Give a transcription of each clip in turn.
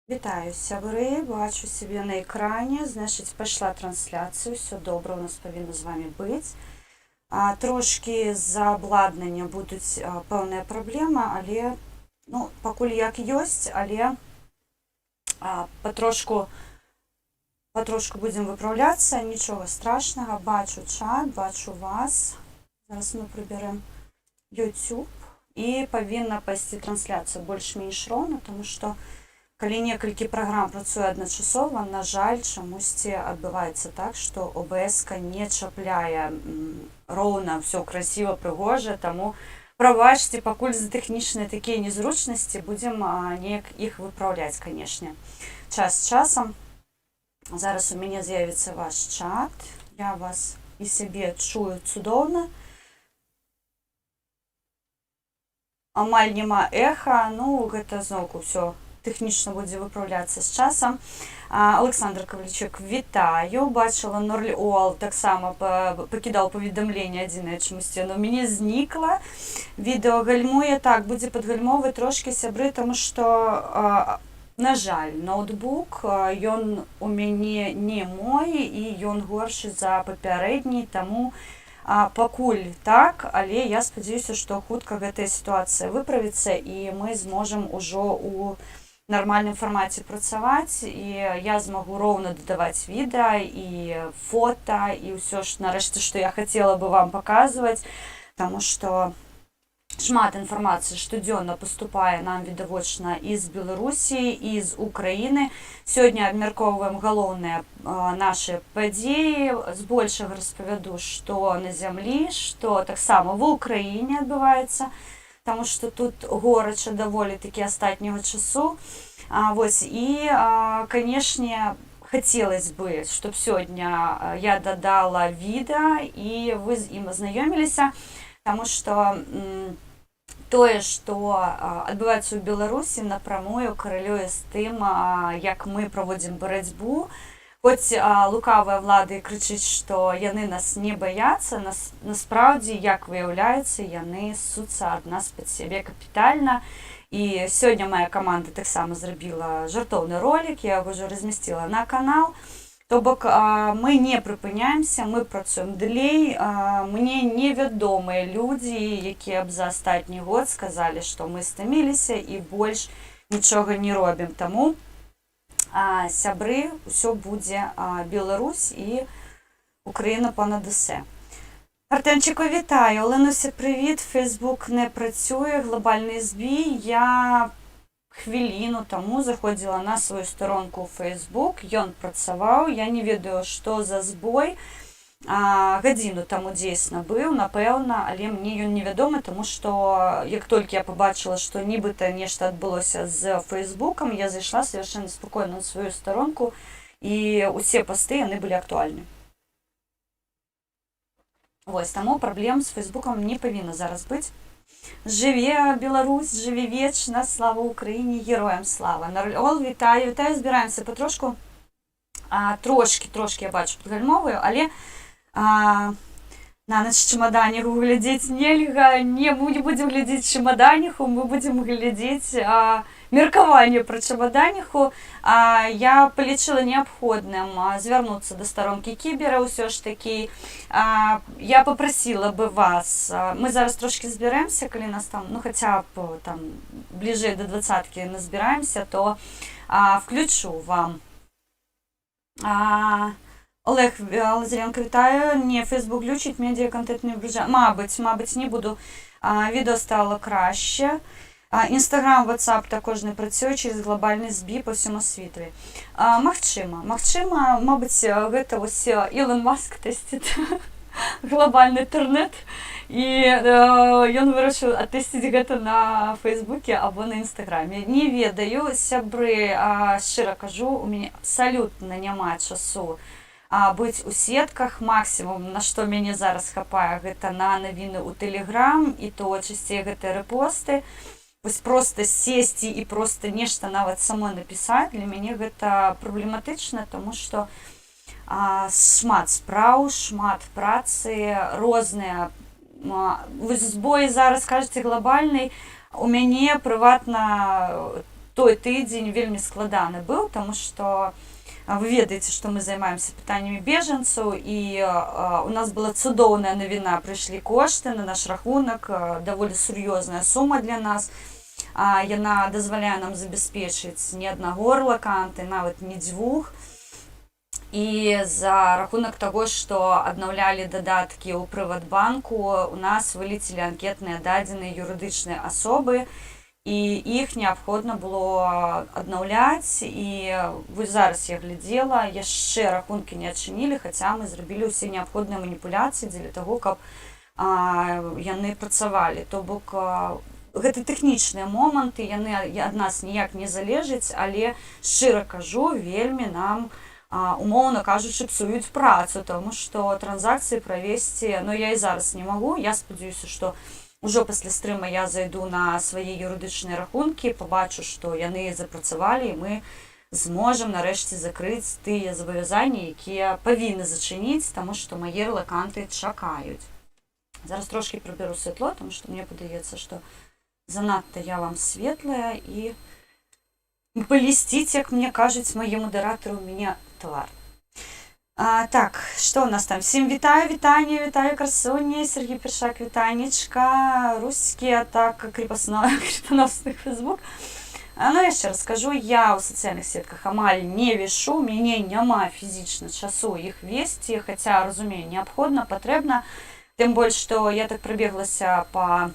Вітаю, сябры, бачу себе на экране, значит, пошла трансляція, все добре, у нас повинно з вами бути. Трошки з-за обладнання будуть певні проблеми, але, ну, покуль як ёсць, але потрошку будемо виправлятися, нічого страшного, бачу чат, бачу вас. Зараз ми приберемо YouTube і повинна пасці трансляція більш-менш ровно, тому що калі некалькі праграм працуе адначасова, на жаль, чамусьці адбываецца так, што ОБС-ка не чапляе роўна, все красиво, прыгожа, таму прабачце, пакуль за тэхнічныя такія незручнасці будзем неяк іх выпраўляць, канешне. Час з часам. Зараз у мяне з'явіцца ваш чат. Я вас і сябе чую цудоўна. Амаль няма эха, ну, гэта зноўку ўсё тэхнічна будзе выпраўляцца з часам. Александр Кавлічук, вітаю. Бачыла Норль таксама пакідаў паведамленне адзінае чамусьці, но мяне знікла. Відэо гальмуе, так, будзе падгальмовы трошкі, сябры, таму што, на жаль, ноутбук, ён у мяне не мой, і ён горшы за папярэдні, таму пакуль так, але я спадзяюся, што хутка гэтая сітуацыя выправіцца, і мы зможам ужо у нармальным фармаце працаваць, і я змагу роўна дадаваць відэа і фота, і ўсё ж нарэшце, што я хацела бы вам паказваць, таму што шмат інфармацыі штодзённа паступае нам відавочна і з Беларусі, і з Украіны. Сёння абмяркоўваем галоўныя нашы падзеі, збольшага распавяду, што на зямлі, што таксама ва Ўкраіне адбываецца, таму што тут горача даволі такі астатняга часу. І, канешне, хацелось бы, чтоб сёння я дадала відэа і вы з ім азнаёміліся, таму што тое, што адбываецца ў Беларусі, напрамую карэлюе з тым, як мы праводзім барацьбу. Хоць лукавая ўлада крычыць, што яны нас не баяцца, насправдзе, як выяўляецца, яны ссуцца ад нас пад сябе капітальна. І сёння моя каманда таксама зрабіла жартоўны ролик, я яго ўжо размясціла на канал. То бок мы не прыпыняемся, мы працуем далей. Мне невядомыя людзі, якія б за астатні год сказалі, што мы стаміліся і больш нічога не робім. Таму сябры, ўсё будзе Беларусь і Украіна понад усе. Артемчику, вітаю. Оленуся, привіт. Фейсбук не працює, глобальний збій. Я хвіліну таму заходзіла на сваю сторонку ў Фейсбук, ён працаваў, я не ведаю, што за збой. Гадзіну таму дзейсна быў, напэўна, але мне ён невядомы, таму што як толькі я пабачыла, што нібыта нешта адбылося з Фейсбукам, я зайшла совершенно спакойна на сваю сторонку, і усе пасты, яны былі актуальны. Вось, таму праблем з Фейсбукам не павінна зараз быць. Жыве Беларусь, жыве вечна, слава Украіне, героям слава. Норль, вітаю, збіраемся патрошку. Трошкі я бачу падгальмовую, але на нач чемоданіху глядзець нельга, мы не будзем глядзець чемоданіху, мы будзем глядзець меркаванне пра чемоданіху. Я палічыла неабходным звярнуцца да старонкі кібера, ўсё ж такі. Я папрасіла бы вас, мы зараз трошкі збіраемся, калі нас там, ну хаця б там бліжэй да 20-кі назбіраемся, то включу вам. Олег Лазаренко, вітаю. Не, Фейсбук глючить, медіа-контент не вбіжає. Мабуть, не буду. Відео стало краще. Інстаграм, Ватсап також не працює через глобальний збій по всьому світові. Магчыма, мабуть, гэта ось Ілон Маск тестить глобальны інтэрнэт, і ён вырашыў атэсціць гэта на Фейсбуке або на Інстаграме. Не ведаю, сябры, шчыра кажу, у мяне абсалютна няма часу быць у сетках. Максімум, на што мяне зараз хапае, гэта на навіны ў Тэлеграм, і то часцей гэта рэпосты. Вось проста сесці і проста нешта нават самой напісаць, для мяне гэта праблематычна, таму што шмат спраў, шмат працы, розныя. Збой зараз, кажаце, глобальны. У мяне прыватна той тыдзень вельмі складаны быў, таму што вы ведаеце, што мы займаемся пытаннямі бежанцаў, і у нас была цудоўная навіна, прыйшлі кошты на наш рахунак, даволі сур'ёзная сума для нас. Яна дазваляе нам забяспечыць не аднаго рэлаканта, нават не дзвюх. І за рахунак таго, што аднаўлялі дадаткі ў Прыватбанку, у нас вылецелі анкетныя дадзеныя юрыдычныя асобы, і іх неабходна было аднаўляць. І вось зараз я глядзела, яшчэ рахункі не адчынілі, хаця мы зрабілі ўсе неабходныя маніпуляцыі дзеля таго, каб яны працавалі. То бок гэта тэхнічныя моманты, яны ад нас ніяк не залежаць, але, шчыра кажу, вельмі нам, умоўна кажучы, псуюць працу, таму што транзакцыі правесці, я і зараз не магу. Я спадзяюся, што ўжо пасля стрыма я зайду на свае юрыдычныя рахункі, пабачу, што яны запрацавалі, і мы зможам нарэшце закрыць тыя забавязанні, якія павінны зачыніць, таму што мае рэлаканты чакаюць. Зараз трошкі прыбяру святло, таму што мне падаецца, што занадта я вам светлая, і палісціць, як мне кажуць мае мадэратары, у мяне твар. Так, што ў нас там? Всім вітаю, вітаю красуні, Сергій Першак, вітанечка, рускі атака крепостных фейсбук. Яшчэ раз скажу, я ў сацыяльных сетках амаль не вешу, мяне няма фізічна часу іх весці, хаця, разумею, неабходна, патрэбна, тым больш, што я так прабеглася па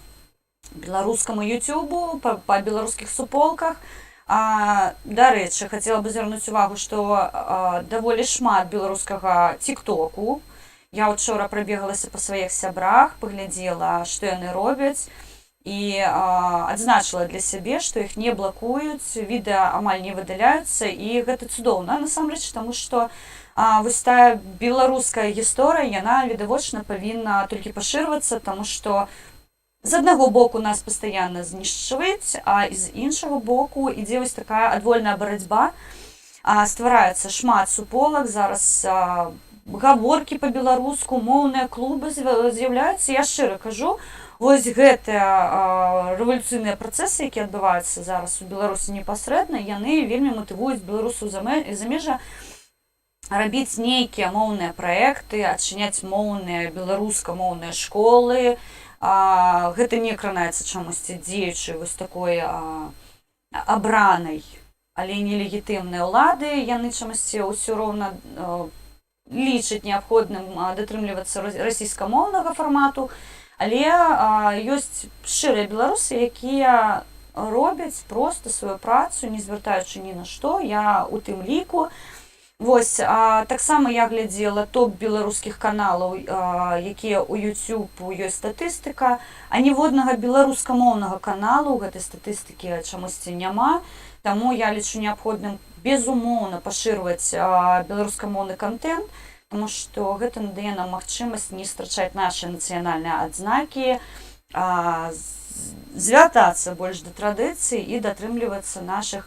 беларускаму ютубу, па беларускіх суполках. Дарэчы, хацела бы звярнуць увагу, што даволі шмат беларускага тик-току. Я учора прабегалася па сваіх сябрах, паглядзела, што яны робяць, і адзначыла для сябе, што іх не блакуюць, відэа амаль не выдаляюцца, і гэта цудоўна, насамрэч, таму што вось тая беларуская гісторыя, яна відавочна павінна толькі пашырвацца, таму што з аднаго боку нас пастаянна знішчваюць, а з іншага боку ідзе вось такая адвольная барацьба. Ствараецца шмат суполак, зараз гаворкі па-беларуску, моўныя клубы з'яўляюцца. Я шчыра кажу, вось гэтыя рэвалюцыйныя працэсы, якія адбываюцца зараз у Беларусі непасрэдна, яны вельмі матывуюць беларусаў замежжа рабіць нейкія моўныя праекты, адчыняць моўныя беларуска-моўныя школы. Гэта не кранаецца чамусьці дзеючай вось такой абранай, але нелегітымнай улады. Яны чамусьці ўсё роўна лічаць неабходным датрымлівацца расійскамоўнага фармату, але ёсць шчырыя беларусы, якія робяць проста сваю працу, не звяртаючы ні на што, я у тым ліку. Вось, таксама я глядзела топ беларускіх каналаў, якія ў YouTube ёсць статыстыка, а ніводнага беларускамоўнага каналу гэтай статыстыкі чамусьці няма, таму я лічу неабходным безумоўна пашырваць беларускамоўны контент, таму што гэта надае нам магчымасць не страчаць нашы нацыянальныя адзнакі, звяртацца больш да традыцый і датрымлівацца нашых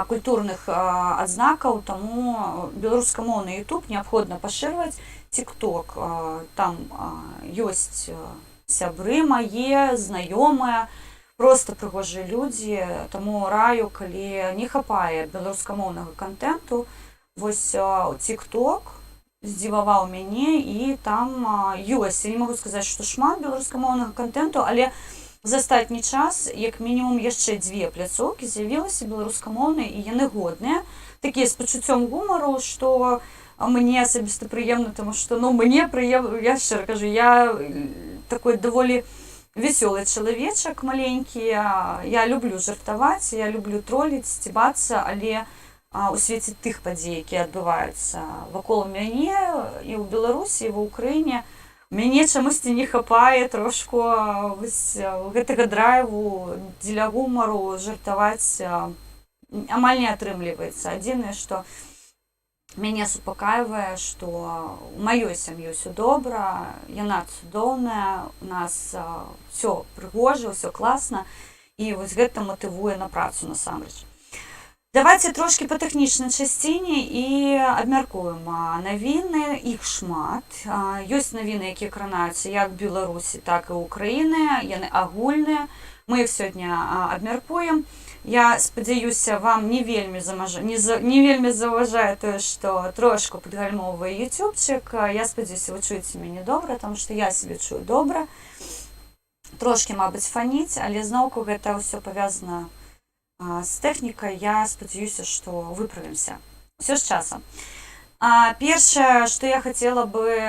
культурных адзнакаў, таму беларускамоўны YouTube неабходна пашырваць. TikTok, там ёсць сябры мае, знаёмыя, проста прыгожыя людзі, таму раю, калі не хапае беларускамоўнага контенту, вось TikTok здзіваваў мяне, і там ёсць. Я не магу сказаць, што шмат беларускамоўнага контенту, але за астатні час, як мінімум, яшчэ 2 пляцоўкі з'явілася беларускамоўныя, і яны годныя, такія з пачуццём гумару, што мне асабіста прыемна, таму што, мне прыемна, я шчыра кажу, я такой даволі весёлы чалавечак маленькі, я люблю жартаваць, я люблю троліць, сцібацца, але у свеце тых падзей, якія адбываюцца вакол мяне і ў Беларусі, і ва Ўкраіне, мяне чамусьці не хапае трошку гэтага драйву дзеля гумару, жартаваць амаль не атрымліваецца. Адзінае, што мяне супакайвае, што ў маёй сям'і ўсё добра, яна цудоўная, у нас ўсё прыгожа, ўсё класна, і вось гэта матывуе на працу насамрэч. Давайте трошки по тэхнічнай часціне і абмяркуем навіны, іх шмат. Ёсць навіны, якія кранаюцца як Беларусі, так і Ўкраіны, яны агульныя. Мы іх сёння абмяркуем. Я спадзяюся, вам не вельмі заўважае тое, што трошку падгальмоўвае ютубчык. Я спадзяюся, вы чуеце мяне добра, таму што я сябе чую добра. Трошкі, мабыць, фаніць, але зноўку гэта ўсё павязана з тэхнікай. Я спадзяюся, што выправімся. Усё з часам. Першае, што я хацела бы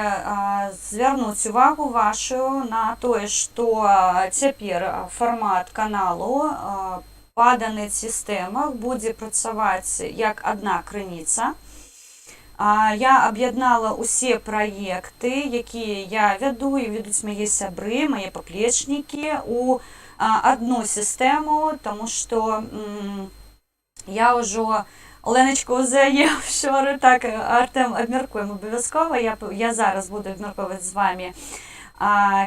звярнуць увагу вашу на тое, што цяпер фармат каналу па данэт-сістэмах будзе працаваць як адна крыніца. Я аб'яднала ўсе праекты, якія я вяду і ведуць мае сябры, мае паплечнікі у адну сістэму, таму што я ўжо Оленочку заяву вчора, так, Артем, абмяркуємо обов'язково. Я зараз буду абмярковувати з вами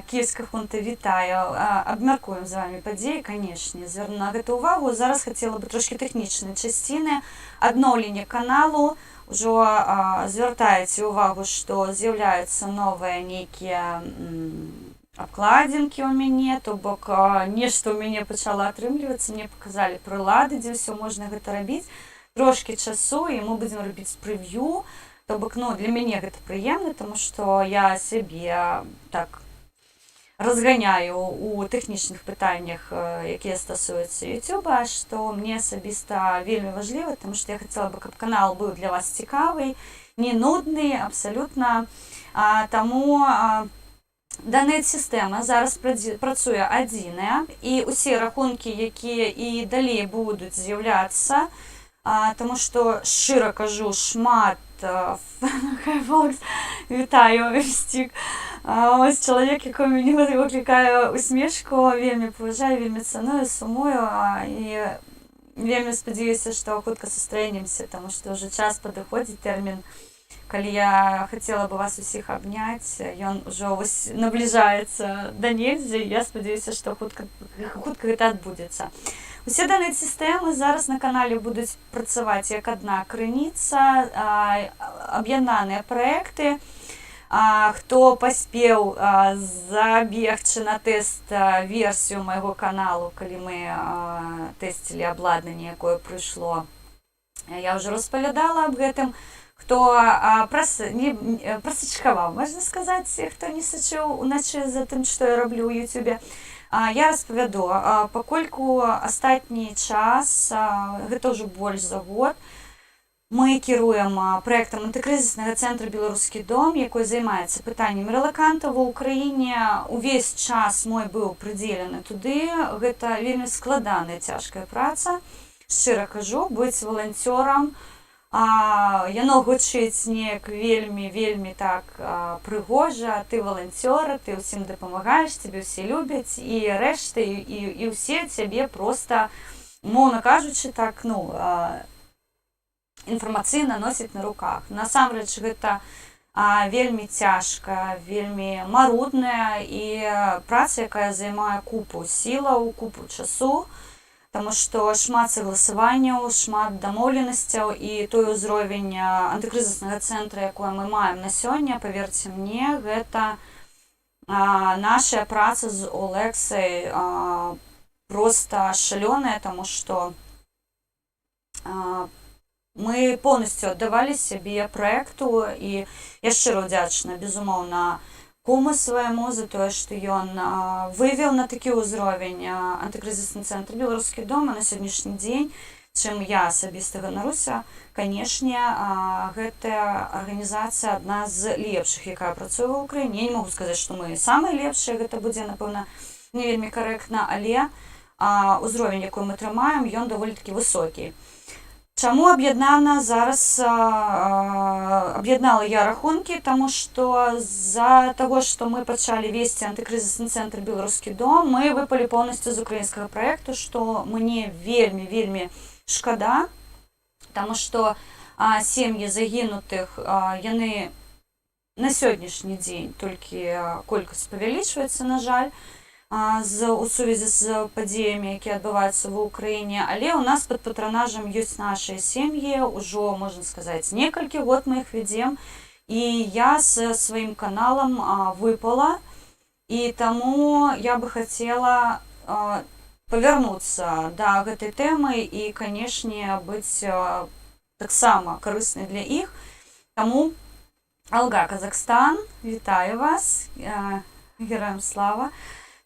Київська хунта, вітаю. Абмяркуємо з вами події, звісно. Зверну на гэта увагу. Зараз хотіла би трошки технічної частини. Адноўлення каналу. Уже звертаєте увагу, що з'являються нові нейкія обкладинки у мяне, то бок нешта у мяне пачало атрымлівацца, мне показали прылады, дзе ўсё можна гэта рабіць. Трошки часу, і мы будем робіць прев'ю, то бок, для мяне гэта прыемна, тому што я сябе так разганяю у тэхнічных пытаннях, якія стасуюцца YouTube, што мне асабіста вельмі важліва, тому што я хацела бы, каб канал быў для вас цікавы, не нудны, абсалютна. Таму данэт-сістэма зараз працуе адзіная, і ўсе рахункі, якія і далей будуць з'яўляцца, тому што, шчыра кажу, шмат, вітаю, Стік, ось чалавек, який мені викликає усмішку, вельмі поважаю, вельмі цаную, сумую, і вельмі спадзяюся, што хутка сустрэнемся, тому што ўжо час падыходзіць, тэрмін, калі я хацела бы вас усіх абняць, ён ужо набліжаецца да нельзя, і я спадзяюся, што хутка гэта адбудзецца. Усе данэт-сістэмы зараз на канале будуць працаваць як адна крыніца, аб'яднаныя праекты. Хто паспеў забегчы на тэст версію майго каналу, калі мы тэсцілі абладнанне, якое прыйшло, я ўжо распавядала аб гэтым. Хто прасачкаваў, можна сказаць, хто не сачыў уначы за тым, што я раблю ў YouTube, я распавяду, пакольку астатні час, гэта ўжо больш за год, мы кіруем праектам антыкрызіснага цэнтра «Беларускі дом», якой займаецца пытаннямі рэлакантаў ва ўкраіне. Увесь час мой быў прыдзелены туды. Гэта вельмі складаная, цяжкая праца. Шчыра кажу, быць валанцёрам, яно гучыць неяк вельмі так прыгожа, ты валанцёр, ты ўсім дапамагаеш, цябе ўсе любяць, і рэшты, і ўсе цябе проста, умоўна кажучы, так, інфармацыйна носяць на руках. Насамрэч, гэта вельмі цяжка, вельмі марудная, і праца, якая займае купу сілаў, купу часу, таму што шмат согласаванняў, шмат дамоўленасцяў, і той узровень антыкрызіснага цэнтра, якое мы маем на сёння, паверце мне, гэта наша праца з Олексай проста шалёная, таму што мы полностью аддавалі сябе праекту, і я шчыра ўдзячна, безумоўна, куму свайму за тое, што ён вывеў на такі ўзровень антыкрызісны цэнтр «Беларускі дом», на сённяшні дзень, чым я асабіста ганаруся. Канешне, гэтая арганізацыя адна з лепшых, якая працуе ва ўкраіне. Я не могу сказаць, што мы самыя лепшыя, гэта будзе, напэўна, не вельмі карэктна, але ўзровень, якой мы трымаем, ён даволі такі высокі. Чаму аб'яднана зараз, аб'яднала я рахункі, таму што з-за таго, што мы пачалі весці антыкрызісны цэнтр «Беларускі дом», мы выпалі поўнасцю з украінскага праекту, што мне вельмі шкада, таму што сем'і загінутых, яны на сённяшні дзень толькі колькасць павялічваецца, на жаль, у сувязі з падзеямі, якія адбываюцца ва ўкраіне, але ў нас пад патранажам ёсць нашыя сем'і, ўжо, можна сказаць, некалькі год мы іх вядзем, і я з сваім каналам выпала, і таму я бы хацела павярнуцца да гэтай тэмы і, канешне, быць таксама карыснай для іх. Таму Алга, Казахстан, вітаю вас, героям слава.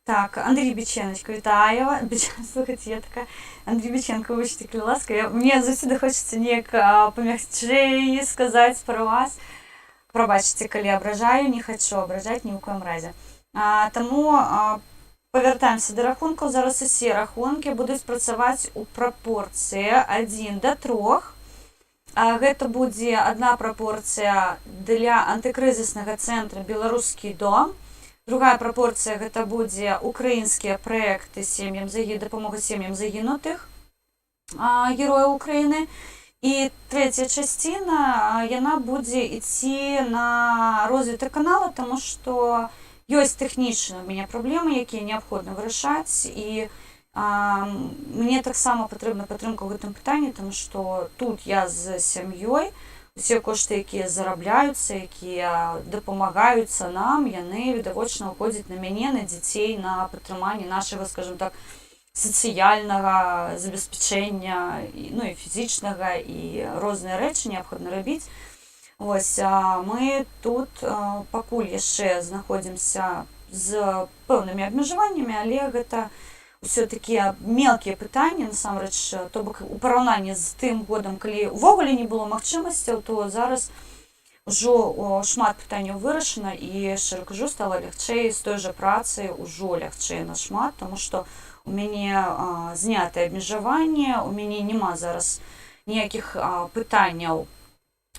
Так, Андрій Біченочка, вітаю вас. Слухайте, я така, Андрій Біченко, вибачте, коли ласка, мені завжди хочеться неяк помягчэй сказаць про вас. Пробачце, калі абражаю, не хочу абражаць ні ў коім разе. Таму павяртаемся да рахункаў. Зараз усе рахункі будуць працаваць у прапорцыі 1 до 3. Гэта будзе одна прапорцыя для антыкрызіснага цэнтра «Беларускі дом». Другая прапорцыя гэта будзе украінскія праекты дапамога сем'ям загінутых герояў Украіны. І трэцяя часціна, яна будзе ісці на розвітак канала, таму што ёсць тэхнічныя ў мяне праблемы, якія неабходна вырашаць, і мне таксама патрэбна падтрымка ў гэтым пытанні, таму што тут я з сям'ёй, усе кошты, якія зарабляюцца, якія дапамагаюцца нам, яны відавочна ўходзяць на мяне, на дзяцей, на падтрыманне нашага, скажем так, сацыяльнага забеспячэння, ну і фізічнага, і розныя рэчы неабходна рабіць. Вось, мы тут пакуль яшчэ знаходзімся з пэўнымі абмежаваннямі, але гэта ўсё такія мелкія пытанні, насамрэч, то бок у параўнанні з тым годам, калі ўвогуле не было магчымасцяў, то зараз ужо шмат пытанняў вырашана, і, шчыра кажу, стала лягчэй, з той жа працы ўжо лягчэй нашмат, таму што у мяне знятае абмежаванне, у мяне няма зараз ніякіх пытанняў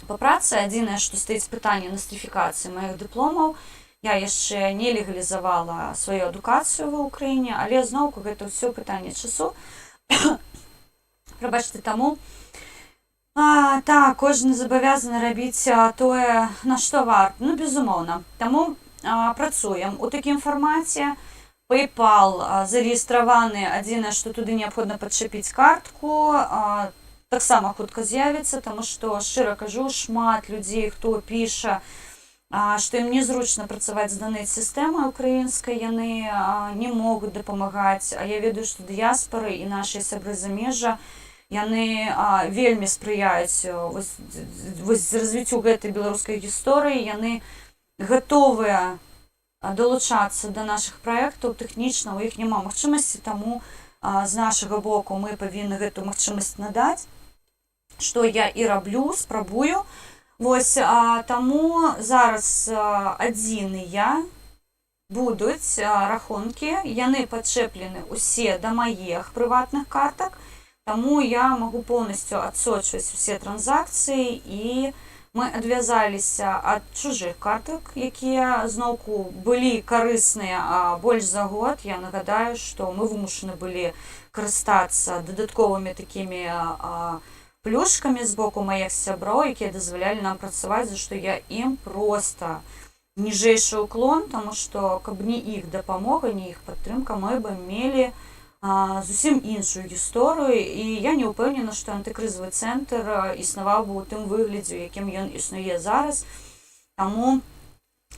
па працы. Адзінае, што стаіць пытанне настрыфікацыі маіх дыпломаў. Я яшчэ не легалізавала сваю адукацыю ва ўкраіне, але зноўку гэта ўсё пытанне часу. Прабачце, таму так, кожны забавязаны рабіць тое, на што варта. Ну, безумоўна. Таму працуем у такім фармаце. PayPal зарэгістраваны, адзінае, што туды неабходна падчапіць картку, таксама хутка з'явіцца, таму што, шчыра кажу, шмат людзей, хто піша, што ім незручна працаваць з данэйт-сістэмай украінскай, яны не могуць дапамагаць, а я ведаю, што дыяспары і нашыя сябры замежжа, яны вельмі спрыяюць развіццю гэтай беларускай гісторыі, яны гатовыя далучацца да нашых праектаў тэхнічна, у іх няма магчымасці, таму з нашага боку мы павінны гэту магчымасць надаць, што я і раблю, спрабую. Вось, таму зараз адзіныя будуць рахункі, яны падчэплены усе да маіх прыватных картак, таму я магу поўнасцю адсочваць усе транзакцыі, і мы адвязаліся ад чужых картак, якія зноўку былі карысныя больш за год. Я нагадаю, што мы вымушаны былі карыстацца дадатковымі такімі плюшкамі з боку маіх сяброў, якія дазвалялі нам працаваць, за што я ім проста ніжэйшы ўклон, таму што каб не іх дапамога, не іх падтрымка, мы бы мелі зусім іншую гісторыю, і я не ўпэўнена, што антыкрызавы цэнтр існаваў бы ў тым выглядзе, якім ён існуе зараз. Таму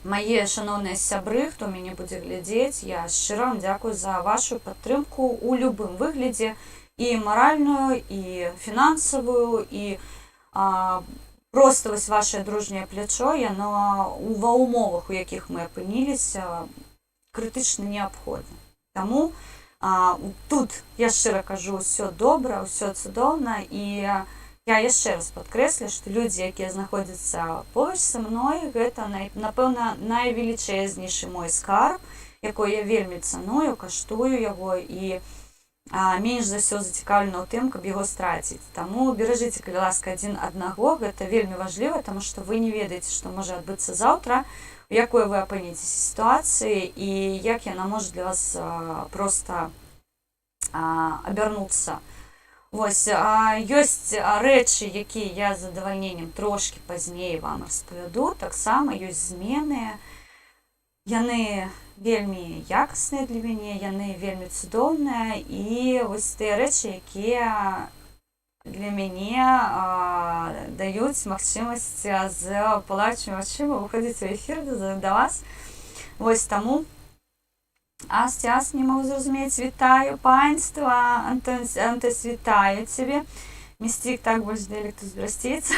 мае шаноўныя сябры, хто мяне будзе глядзець, я шчыра вам дзякую за вашу падтрымку ў любым выглядзе, і маральную, і фінансавую, і проста вось вашае дружняе плячо, яно ва ўмовах, у якіх мы апыніліся, крытычна неабходна. Таму тут, я шчыра кажу, ўсё добра, ўсё цудоўна, і я яшчэ раз падкрэслю, што людзі, якія знаходзяцца побач са мной, гэта, напэўна, найвелічэзнейшы мой скарб, якой я вельмі цаную, каштую яго, і менш за ўсё зацікаўлена ў тым, каб яго страціць. Таму беражыце, калі ласка, адзін аднаго, гэта вельмі важліва, таму што вы не ведаеце, што можа адбыцца заўтра, у якой вы апынецеся сітуацыі, і як яна можа для вас проста абярнуцца. Вось, ёсць рэчы, якія я з задавальненнем трошкі пазней вам распавяду, таксама ёсць змены, яны вельмі якасныя для мяне, яны вельмі цудоўныя, і вось тыя рэчы, якія для мяне даюць магчымасць з палаючымі вачыма выходзіць у эфір да вас. Вось таму Астяс, не могу зразумець, вітаю панства, Антос, вітаю цябе. Містик так больш дыялекту збрасціць.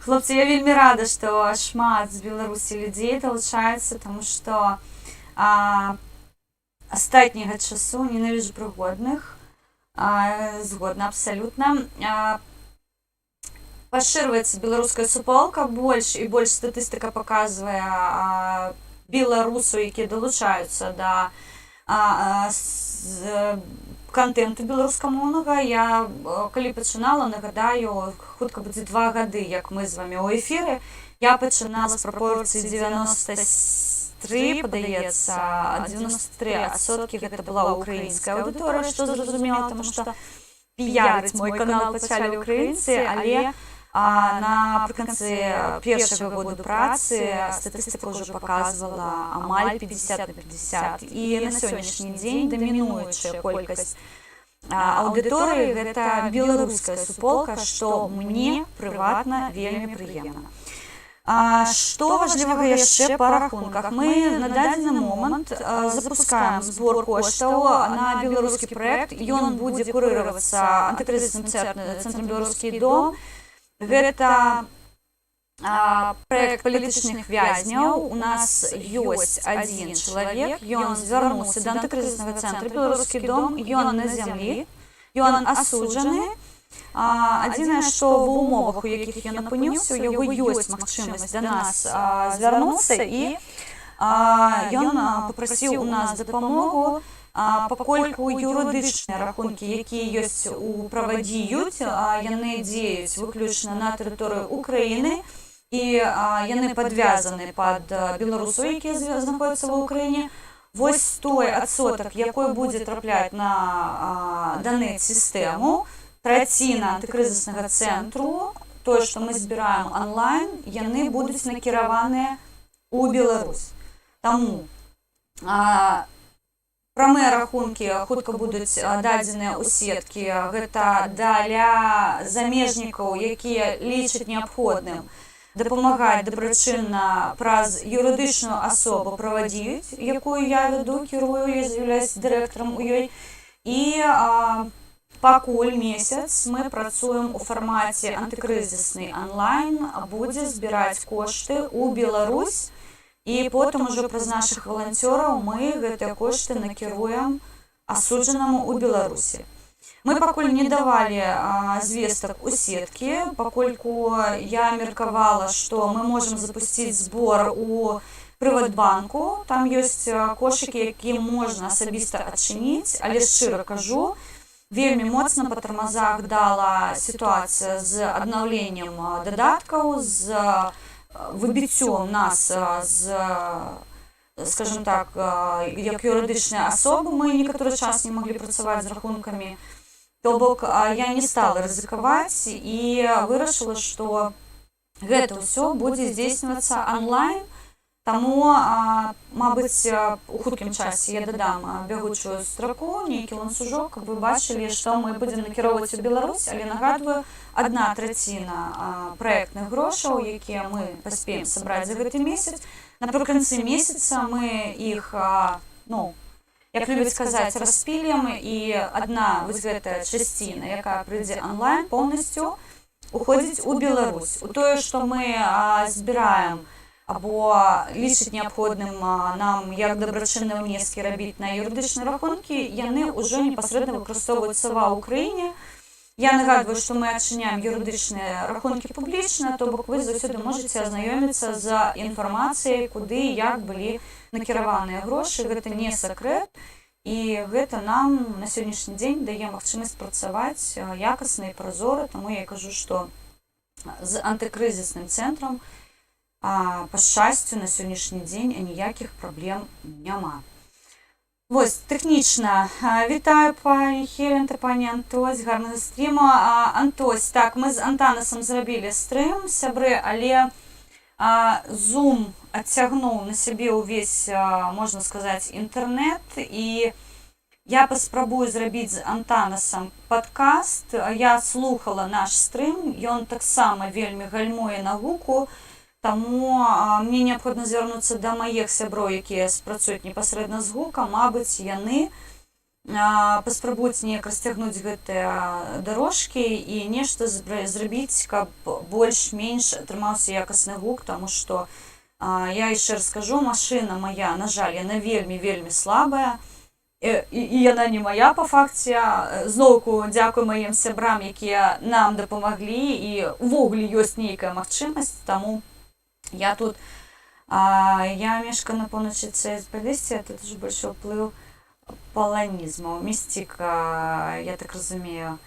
Хлопцы, я вельмі рада, што шмат з Беларусі людзей далучаецца, таму што астатняга часу ненавіжу прыгодных, згодна абсалютна. Пашырваецца беларуская суполка, больш і больш статыстыка паказвае беларусаў, якія далучаюцца да контенту беларускамоўнага. Я калі пачынала, нагадаю, хутка будзе 2 гады, як мы з вамі ў эфіры. Я пачынала з прапорцыі 93, падаецца, 93% гэта была украінская аўдыторыя, што зразумела, таму што піярыць мой канал пачалі украінцы, але напрыканцы першага году працы статыстыка ўжо паказвала амаль 50 на 50. І на сённяшні дзень дамінуючая колькасць аўдыторыі гэта беларуская суполка, што мне прыватна вельмі прыемна. Што важлівага яшчэ па рахунках? Мы на дадзены момант запускаем збор коштаў на беларускі праект. Ён будзе курыравацца антыкрызісным цэнтрам «Беларускі дом». Гэта праект палітычных вязняў. У нас ёсць адзін чалавек, ён звярнуўся да антыкрызіснага цэнтра «Беларускі дом», ён на зямлі, ён асуджаны. Адзінае, што ва ўмовах, у якіх ён апыніўся, у яго ёсць магчымасць да нас звярнуцца, і ён папрасіў у нас дапамогу, пакольку юрыдычныя рахункі, якія ёсць у правадзіюць, яны дзеюць выключна на тэрыторыі Украіны, і яны падвязаны пад беларусаў, якія знаходзяцца ва Ўкраіне. Вось той адсотак, якой будзе трапляць на данэт-сістэму, траціна антыкрызіснага цэнтру, тое, што мы збіраем онлайн, яны будуць накіраваныя ў Беларусь. Таму прамыя рахункі хутка будуць дадзеныя ў сеткі. Гэта для замежнікаў, якія лічаць неабходным дапамагаць дабрачынна праз юрыдычную асобу правадзіюць, якую я вяду, кірую, я з'яўляюсь дырэктарам у ёй. І пакуль месяц мы працуем у фармаце антыкрызісны онлайн, будзе збіраць кошты ў Беларусь, і потым ужо праз нашых валанцёраў мы гэтыя кошты накіруем асуджанаму ў Беларусі. Мы пакуль не давалі звестак у сеткі, пакольку я меркавала, што мы можам запусціць збор у Прыватбанку. Там ёсць кошыкі, якія можна асабіста адчыніць, але шчыра кажу, вельмі моцна па тармазах дала сітуацыя з аднаўленнем дадаткаў, з выбіццём нас з, скажем так, як юрыдычныя асобы. Мы некаторы час не маглі працаваць з рахункамі. То бок я не стала рызыкаваць і вырашыла, што гэта ўсё будзе здзейснівацца онлайн. Таму, мабыць, у хуткім часе я дадам бягучую строку, нейкі ланцужок, каб вы бачылі, што мы будзем накіроўваць у Беларусь, але нагадваю, 1/3 праектных грошаў, якія мы паспеем сабраць за гэты месяц. Напрыканцы месяца мы іх, як любяць сказаць, распілем, і адна вось гэтая часціна, якая прыйдзе онлайн, поўнасцю уходзіць у Беларусь. У тое, што мы збіраем або лічыць неабходным нам як дабрачынныя ўнескі рабіць на юрыдычныя рахункі, яны ўжо непасрэдна выкарыстоўваюцца ва Ўкраіне. Я нагадваю, што мы адчыняем юрыдычныя рахункі публічна, то бок вы заўсёды можаце азнаёміцца з інфармацыяй, куды як былі накіраваныя грошы. Гэта не сакрэт, і гэта нам на сённяшні дзень дае магчымасць працаваць якасна і празора. Таму я кажу, што з антыкрызісным цэнтрам па шчасцю на сённяшні дзень аніякіх праблем няма. Вось, тэхнічна. Вітаю, пані Хелента, пані Антось, гарнага стріму. Антось, так, мы з Антанасам зрабілі стрым, сябры, але Zoom адцягнуў на сябе ўвесь, можна сказаць, інтэрнэт, і я паспрабую зрабіць з Антанасам падкаст. Я слухала наш стрым, ён таксама вельмі гальмуе на гуку. Таму мне неабходна звярнуцца да маіх сяброў, якія спрацуюць непасрэдна з гукам, мабыць, яны паспрабуюць неяк расцягнуць гэтыя дарожкі і нешта зрабіць, каб больш-менш атрымаўся якасны гук, таму што я яшчэ раз скажу, машына мая, на жаль, яна вельмі слабая, і яна не мая па факце. Зноўку дзякуй маім сябрам, якія нам дапамаглі, і ўвогуле ёсць нейкая магчымасць, таму я тут, я мешкаю на поўначы Цэйс-Палесці, тут уже больш уплыў паланізму, містика, я так разумею.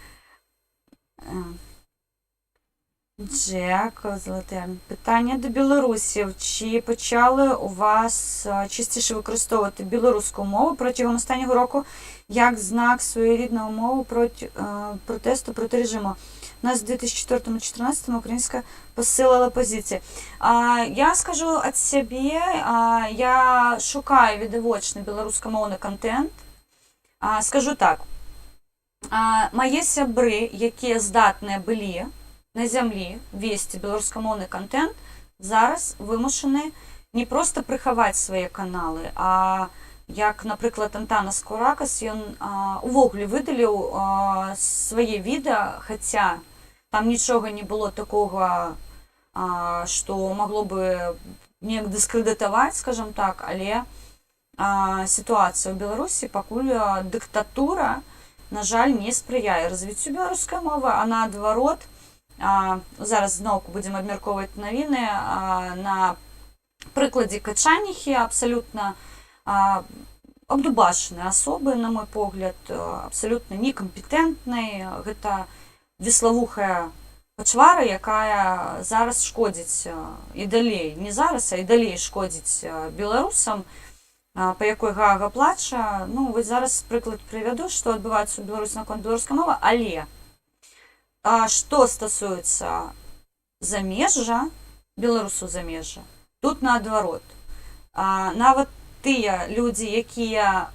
Дякую, Золотая. Питання до білорусів. Чи почали у вас частіше використовувати білоруську мову протягом останнього року як знак своєрідної мови протесту проти режиму? У нас в 2004-2014 українська посилила позиції. Я скажу від себе, я шукаю відовочний білоруськомовний контент. Скажу так, мої сябри, які здатні були на зямлі весці беларускамоўны контент, зараз вымушаны не проста прыхаваць свае каналы, а як, напрыклад, Антанас Куракас, ён увогуле выдаліў свае відэа, хаця там нічога не было такога, што магло бы неяк дыскрэдытаваць, скажам так, але сітуацыя ў Беларусі пакуль дыктатура, на жаль, не спрыяе развіццю беларускай мовы, а наадварот, зараз зноўку будзем абмяркоўваць навіны на прыкладзе Качаніхі, абсалютна абдубашаныя асобы, на мой погляд, абсалютна некампетэнтнай. Гэта веславухая пачвара, якая зараз шкодзіць і далей, не зараз, а і далей шкодзіць беларусам, па якой Гага плача. Ну, вось зараз прыклад прывяду, што адбываецца ў Беларусі наконт беларускай мовы, але што стасуецца замежжа, беларусу замежжа, тут наадварот. Нават тыя людзі, якія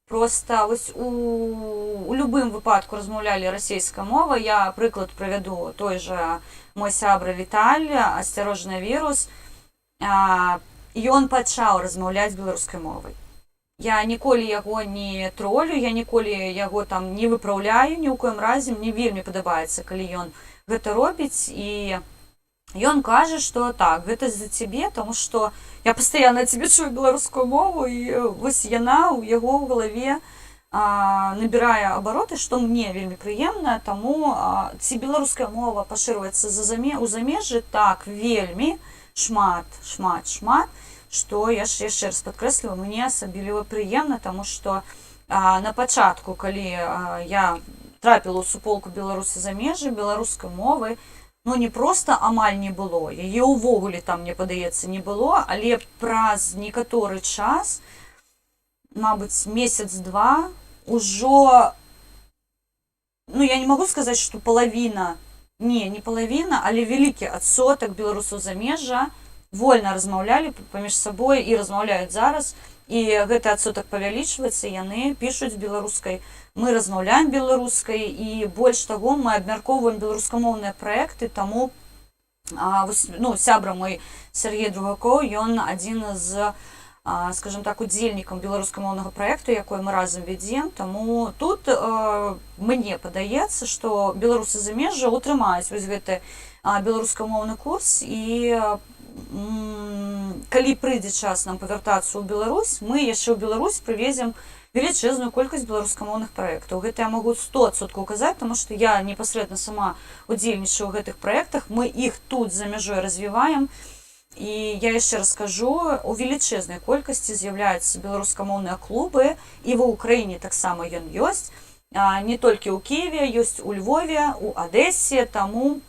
проста вось у любым выпадку размаўлялі расейскай мовай, я прыклад прывяду, той жа мой сябра Віталь, асцярожна вірус, ён пачаў размаўляць беларускай мовай. Я ніколі яго не тролю, я ніколі яго там не выпраўляю, ні ў коім разе, мне вельмі падабаецца, калі ён гэта робіць, і ён кажа, што так, гэта з-за цябе, таму што я пастаянна цябе чую беларускую мову, і вось яна ў яго ў галаве набірае абароты, што мне вельмі прыемна, таму ці беларуская мова пашырваецца ў замежжы, так, вельмі шмат, што я яшчэ раз падкрэсліваю, мне асабліва прыемна, таму што на пачатку, калі я трапіла ў суполку беларусы замежжа, беларускай мовы, ну не проста амаль не было, яе ўвогуле там, мне падаецца, не было, але праз некаторы час, мабыць, месяц-два, ужо, ну я не магу сказаць, што палавіна, не палавіна, але вялікі адсотак беларусаў замежжа вольна размаўлялі паміж сабой і размаўляюць зараз, і гэты адсотак павялічваецца, яны пішуць беларускай, мы размаўляем беларускай, і больш таго, мы абмяркоўваем беларускамоўныя праекты, таму сябра мой Сергей Другакоў, ён адзін з, скажем так, удзельнікаў беларускамоўнага праекту, якой мы разам вядзем, таму тут мне падаецца, што беларусы замежжа утрымаюць вось гэты беларускамоўны курс, і калі прыйдзе час нам павяртацца ў Беларусь, мы яшчэ ў Беларусь прывезем велічэзную колькасць беларускамоўных праектаў. Гэта я магу 100% казаць, таму што я непасрэдна сама удзельнічаю ў гэтых праектах, мы іх тут за мяжой развіваем, і я яшчэ раз скажу, у велічэзнай колькасці з'яўляюцца беларускамоўныя клубы, і ва ўкраіне таксама ён ёсць, не толькі ў Кіеве, ёсць у Львове, у Адэсе, таму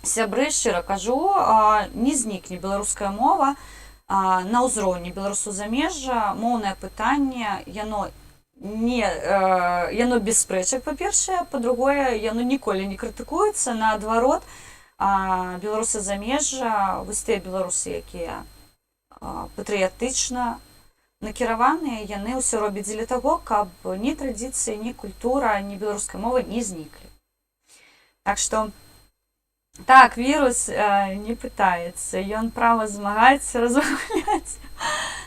сябры, шчыра кажу, не знікне беларуская мова на ўзроўні беларусу замежжа. Моўнае пытанне, яно без спрэчак, па-першае, па-другое, яно ніколі не крытыкуецца, наадварот, беларусы замежжа, вось тыя беларусы, якія патрыятычна накіраваныя, яны ўсё робяць дзеля таго, каб ні традыцыі, ні культура, ні беларускай мовы не зніклі. Так што Так, вірус не пытаецца, ён права змагаецца размаўляць.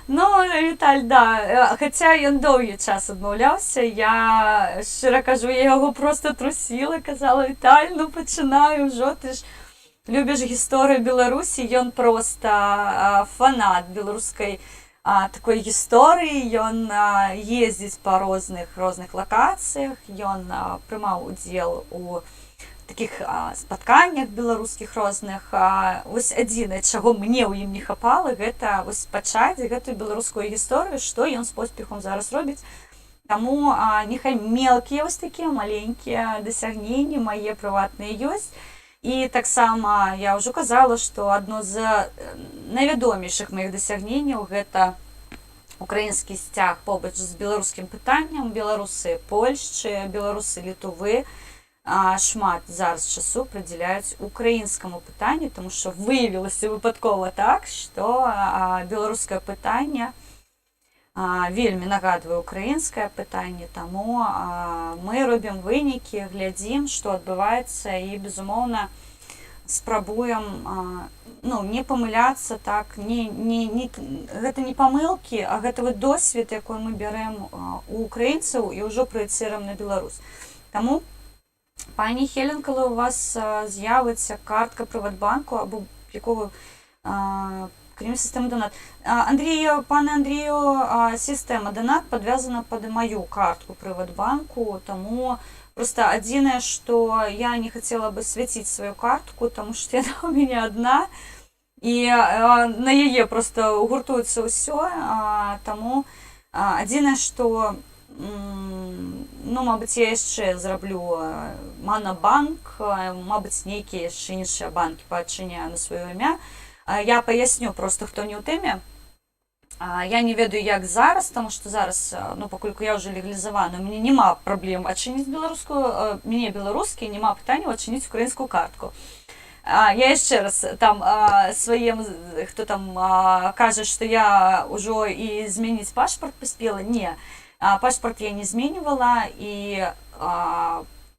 Ну, Віталь, да, хаця ён доўгі час адмаўляўся, я шчыра кажу, я яго проста трусіла, казала: Віталь, ну пачынай ужо, ты ж любіш гісторыю Беларусі, ён проста фанат беларускай такой гісторыі, ён ездзіць па розных лакацыях, ён прымаў удзел у таких спатканнях беларускіх розных. Вось адзінае, чаго мне ў ім не хапала, гэта вось пачаць гэтую беларускую гісторыю, што ён з поспехам зараз робіць. Таму няхай мелкія вось такія маленькія дасягненні мае прыватныя ёсць. І таксама я ўжо казала, што адно з найвядомейшых маіх дасягненняў гэта украінскі сцяг побач з беларускім пытаннем. Беларусы Польшчы, беларусы Літвы шмат зараз часу прыдзяляюць украінскаму пытанню, тому што выявілася выпадкова так, што беларускае пытанне вельмі нагадвае украінскае пытанне, таму мы робім вынікі, глядзім, што адбываецца, і, безумоўна, спрабуем не памыляцца, так, гэта не памылкі, а гэта вот досвед, якой мы бярэм у украінцаў і ўжо праецыруем на Беларусь. Таму, пані Хелен, калі у вас з'явиться картка Приватбанку або якого крім системи донат. Пане Андрію, система донат подвязана під мою картку Приватбанку, тому просто адзінае, што я не хотела бы свяціць сваю картку, тому што яна у мяне адна, і на яе просто гуртуецца ўсё, таму адзінае, што мабыць, я яшчэ зраблю Манабанк, мабыць, нейкія яшчэ іншыя банкі паадчыняю на сваё імя. Я паясню просто, хто не ў тэме. Я не ведаю, як зараз, таму што зараз, паколькі я ўжо легалізавана, у мяне няма праблем адчыніць беларускую, мяне беларускі, няма пытанняў адчыніць украінскую картку. Я яшчэ раз там сваім, хто там кажа, што я ўжо і змяніць пашпарт паспела, не. Пашпарт я не зменьвала, і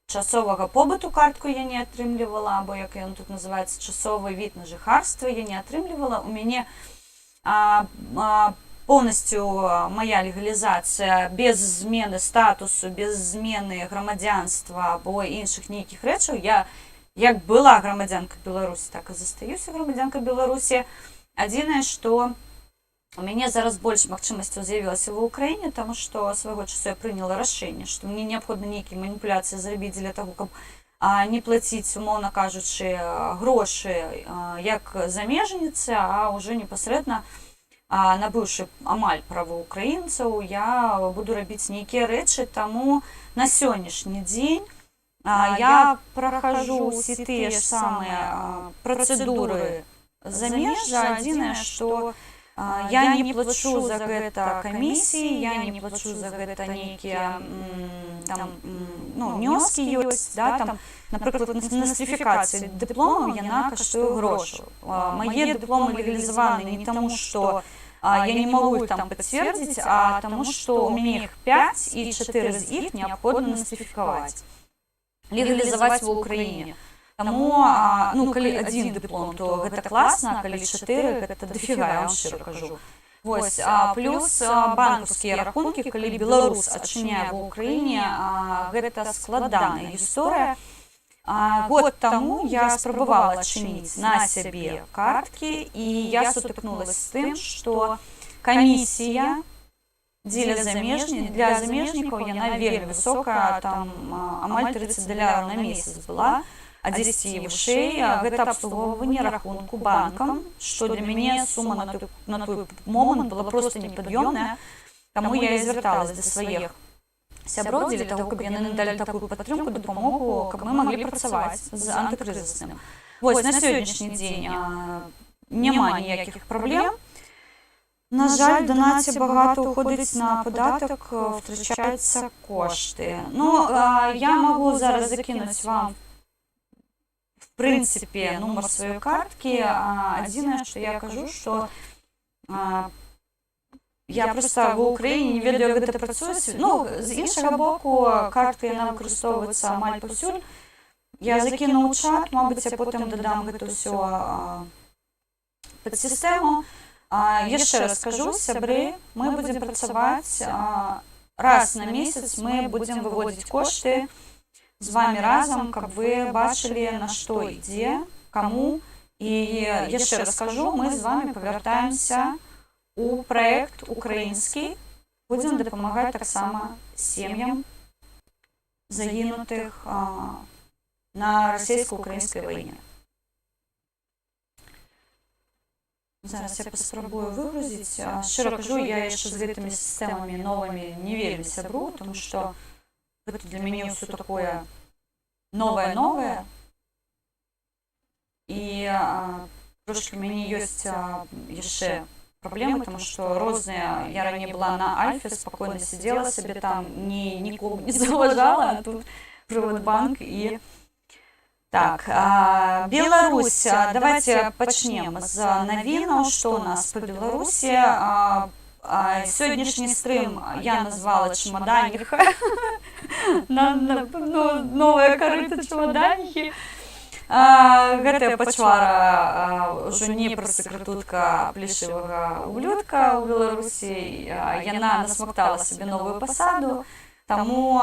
часовага побыту картку я не атрымлівала, або, як ён тут называецца, часовы від на жыхарства я не атрымлівала. У мяне поўнасцю мая легалізацыя без змены статусу, без змены грамадзянства або іншых нейкіх рэчаў. Я як была грамадзянка Беларусі, так і застаюся грамадзянка Беларусі. Адзінае, што у мяне зараз больш магчымасцяў з'явілася ва ўкраіне, таму што свайго часу я прыняла рашэнне, што мне неабходна нейкія маніпуляцыі зрабіць для таго, каб не плаціць, умоўна кажучы, грошы як замежніцы, а ўжо непасрэдна набыўшы амаль правы ўкраінцаў, я буду рабіць нейкія рэчы. Таму на сённяшні дзень я прахажу ўсе тыя ж самыя працэдуры замежжа. Адзінае, што я не плачу за гэта камісіі, я не плачу за гэта нейкія внёскі ёсць, напрыклад, нострыфікацыя дыпломаў яна каштуе грошаў. Мае дыпломы легалізаваны не таму, што я не магу іх там пацвердзіць, а таму, што у мяне іх 5, і 4 з іх неабходна нострыфікаваць, легалізаваць ва ўкраіне. Таму, калі адзін дыплом, то гэта класна, а калі 4, гэта дафіга, я вам шчыра кажу. Вось, плюс банкаўскія рахункі, калі беларус адчыняе ва ўкраіне, гэта складаная гісторыя. Год таму я спрабавала адчыніць на сябе карткі, і я сутыкнулася з тым, што камісія для замежнікаў яна вельмі высокая, там амаль $30 на месяц была. А 10 вышэй, гэта абслугоўванне рахунку банкам, што для мяне сума на той момант была проста непад'ёмная. Таму я і звярталась да сваіх сяброў дзеля таго, каб яны надалі такую падтрымку, дапамогу, каб мы маглі працаваць з антыкрызісным. Вось, на сённяшні дзень няма ніякіх праблем. На жаль, донаце багата уходіць на падатак, втрачаюцца кошты. Я магу зараз закінуць вам в принципе, нумар своей картки. Адзінае, што я кажу, што я проста ва ўкраіне не ведаю, як гэта працуе. З іншага боку, картка яна выкарыстоўваецца амаль паўсюль. я закіну ў чат, мабыць, я потым дадам гэта ўсё пад сістэму. Яшчэ раз скажу, сябры, мы будзем працаваць раз на месяц, мы будзем выводзіць кошты з вами разам, каб вы бачылі, на што ідзе, каму. І яшчэ раз скажу, мы з вами павяртаемся у праект украінскі, будзем дапамагаць таксама сем'ям загінутых на расійска-украінскай вайне. Зараз я паспрабую выгрузіць. Шчыра кажу, я яшчэ з гэтымі сістэмамі новымі не вельмі сябру, тому што гэта для мяне ўсё такое новае. І трошки мяне ёсць яшчэ праблемы, тому што розныя, я раней была на Альфе, спакойна сидела сабе там, нікому не заважала, а тут Приватбанк і... Так, Беларусь, давайте пачнем з навінаў, што у нас по Беларусі. Сённяшні стрым я назвала чемоданіха, новая карыта чемоданіхі. Гэтая пачвара ўжо не прастакратутка плешывага ублюдка ў Беларусі, яна насмактала сабе новую пасаду, таму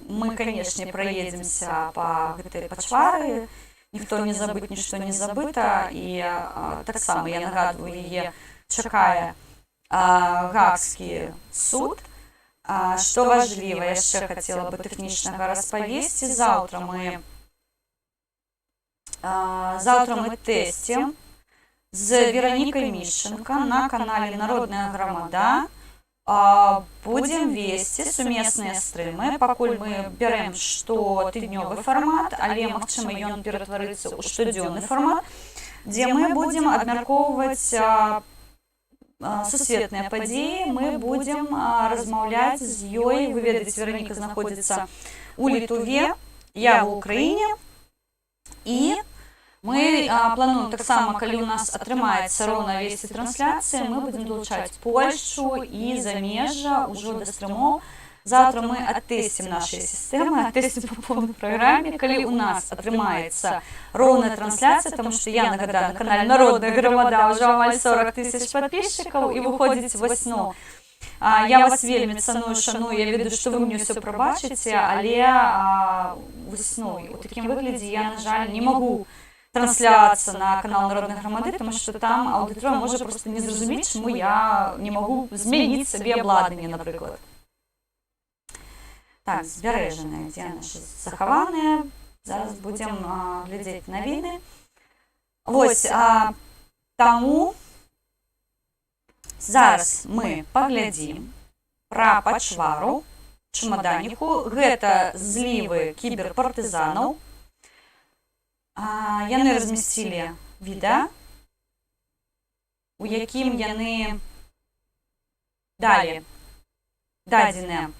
мы, канешне, праедземся па гэтай пачвары, ніхто не забыт, нішто не забыта, і таксама, я нагадваю, яе чакае Гаагскі суд. Што важліва, яшчэ хацела бы тэхнічнага распавесці, заўтра мы тэсцем з Веранікай Мішченка на канале Народная грамада. Будзем весці сумесныя стрымы, пакуль мы бярэм штотыднёвы фармат, але, магчыма, ён ператварыцца ў штодзённы фармат, дзе мы будзем абмяркоўваць сусветныя падзеі, мы будзем размаўляць з ёй. Вы ведаеце, Вераніка знаходзіцца ў Літве, я ў Украіне, і мы плануем таксама, калі ў нас атрымаецца роўна весці трансляцыі, мы будзем далучаць Польшчу і замежжа ўжо да стрымоў. Завтра мы атэсцім нашыя сістэмы, атэсцім па поўнай праграме. Калі ў нас атрымаецца роўная трансляцыя, таму што я нагадаю, на канале Народная грамада ўжо амаль 40 000 падпісчыкаў, і выходзіць вось, я вас вельмі цаную, шаную, я ведаю, што вы мне ўсё прабачыце, але вось, у такім выглядзе я, на жаль, не магу трансляцца на канал Народнай грамады, тому што там аўдыторыя можа проста не зразумець, чаму я не магу змяніць сабе абладнанне, напрыклад. Так, збярэжаныя, дзе нашы захаваныя. Зараз будзем глядзець навіны. Вось, таму зараз мы паглядзім пра пачвару чемоданіху. Гэта злівы кіберпартызанаў. Яны размясцілі відэа, у якім яны далі дадзеныя.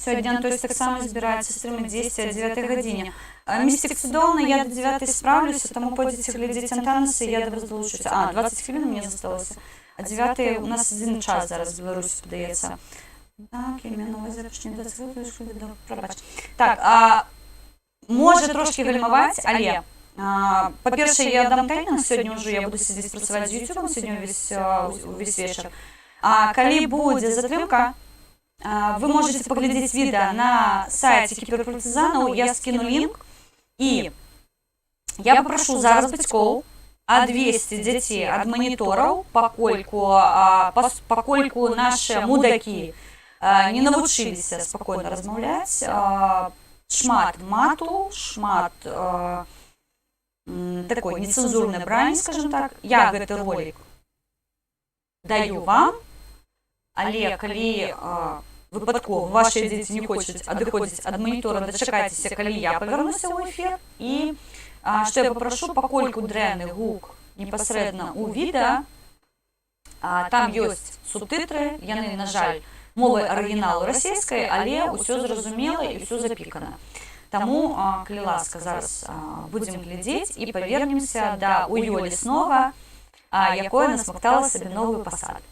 Сёння, то есть, таксама збіраецца стрымы 10 о 9 гадзіне. Містик цудоўна, я до 9 справлюся, таму пойдзеце глядзець антанасы, я да вас далучуся. 20 хвілін мне засталося. А 9 у нас один час зараз в Беларусі падаецца. Так, іменно запачне 20 прабач. Так, можа трошки гальмаваць, але, па-першае, я дам таймінг, сёння ўжо я буду сидзець працаваць з YouTube, сёння увесь вечар. Калі будзе затрымка, вы можете паглядзець відэа на сайце кіберпартызанаў, я скіну лінк, і я папрашу зараз бацькоў адвесці дзяцей ад манітораў, пакольку нашыя мудакі не навучыліся спакойна размаўляць, шмат мату, шмат такой нецэнзурнай брані, скажем так. Я гэты ролик даю вам, але калі выпадкова вашыя дзеці не хочуць адыходзіць ад манітора, дачакайцеся, калі я павярнуся ў эфір. І што я папрашу, пакольку дрэнны гук непасрэдна ў відэа, там ёсць субтытры, яны, на жаль, мовай арыгіналу расійскай, але ўсё зразумела і ўсё запікана. Таму, калі ласка, зараз будзем глядзець і павернемся да Уё Леснова, якое насмактала сабе новую пасаду.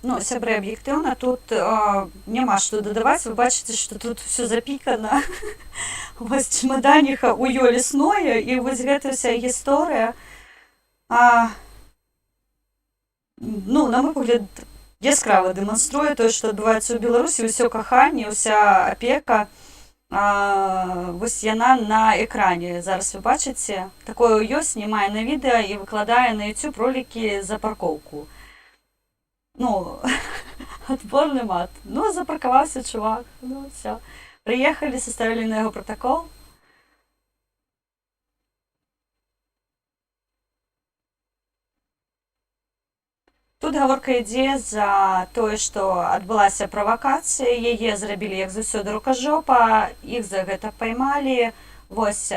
Ну, сябры, аб'ектыўна, тут няма што дадаваць. Вы бачыце, што тут все запікана. Вось чемоданіха у ё лесное, і вось гэта ўся гісторыя. А, ну, на мой погляд, яскрава дэманструе тое, што адбываецца ў Беларусі, ўсё каханне, ўся апека. Вось яна на экране. Зараз вы бачыце, такое ёсць, знімае на відэа і выкладае на YouTube ролікі за паркоўку. Ну, адборны мат. Ну, запаркаваўся чувак, ну, все. Приехали, составили на яго протокол. Тут гаворка ідзе за тое, што адбылася правакацыя, яе зрабілі, як заўсёды, рукажопа, іх за гэта паймалі. Вось,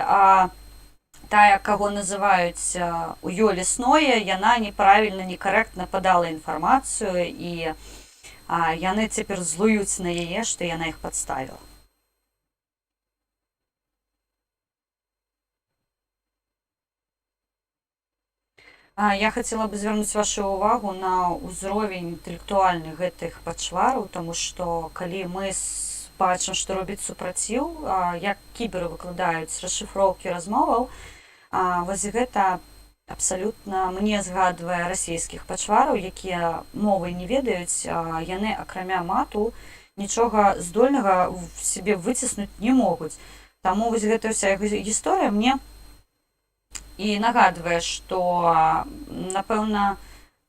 тая, каго называюць у ё лесное, яна неправільна, некарэктна падала інфармацыю, і яны цяпер злуюць на яе, што яна іх падставіла. Я хацела бы звярнуць вашу ўвагу на ўзровень інтэлектуальны гэтых пачвараў, таму што калі мы бачым, што робіць супраціў, як кіберы выкладаюць расшыфроўкі размоваў, вось гэта абсалютна мне згадвае расійскіх пачвараў, якія мовы не ведаюць, яны акрамя мату нічога здольнага в сябе выціснуць не могуць. Таму вось гэта ўся гісторыя мне і нагадвае, што, напэўна,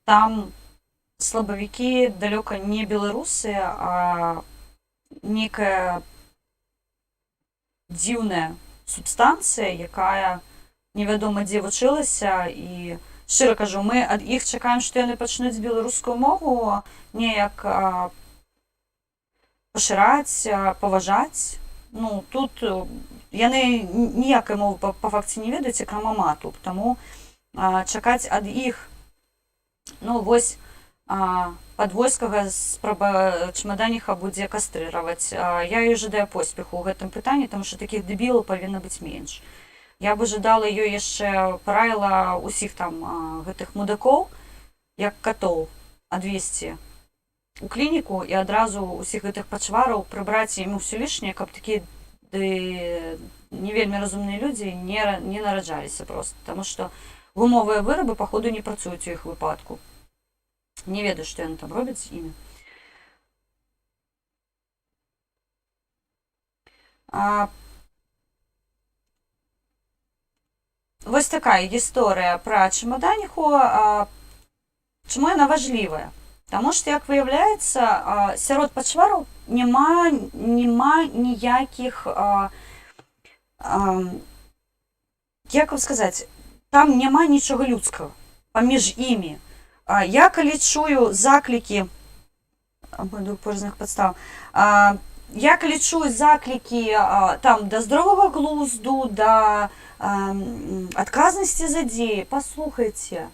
там слабавікі далёка не беларусы, а нейкая дзіўная субстанцыя, якая невядома дзе вучылася, і шчыра кажу, мы ад іх чакаем, што яны пачнуць беларускую мову неяк пашыраць, паважаць. Ну, тут яны ніякай мовы па факце не ведаюць, акрамя мату, таму чакаць ад іх, ну, вось, падвойскага спроба чемоданіха будзе кастрыраваць. Я ёй жадаю поспеху ў гэтым пытанні, таму што такіх дэбілаў павінна быць менш. Я бы жадала ёй яшчэ, параіла ўсіх там гэтых мудакоў, як катоў, адвесці у клініку і адразу ўсіх гэтых пачвараў прыбраць ім усё лішняе, каб такія не вельмі разумныя людзі не нараджаліся проста, таму што гумовыя вырабы, паходу, не працуюць у іх выпадку. Не ведаю, што яны там робяць з імі. Вось такая гісторыя пра чемоданіху. Чаму яна важлівая? Таму што, як выяўляецца, сярод пачвараў няма ніякіх, як вам сказаць, там няма нічога людскага паміж імі. Я калі чую заклікі, буду пожных падстав, я калі чую заклікі там да здаровага глузду, да адказнасці за дзеі, паслухайце,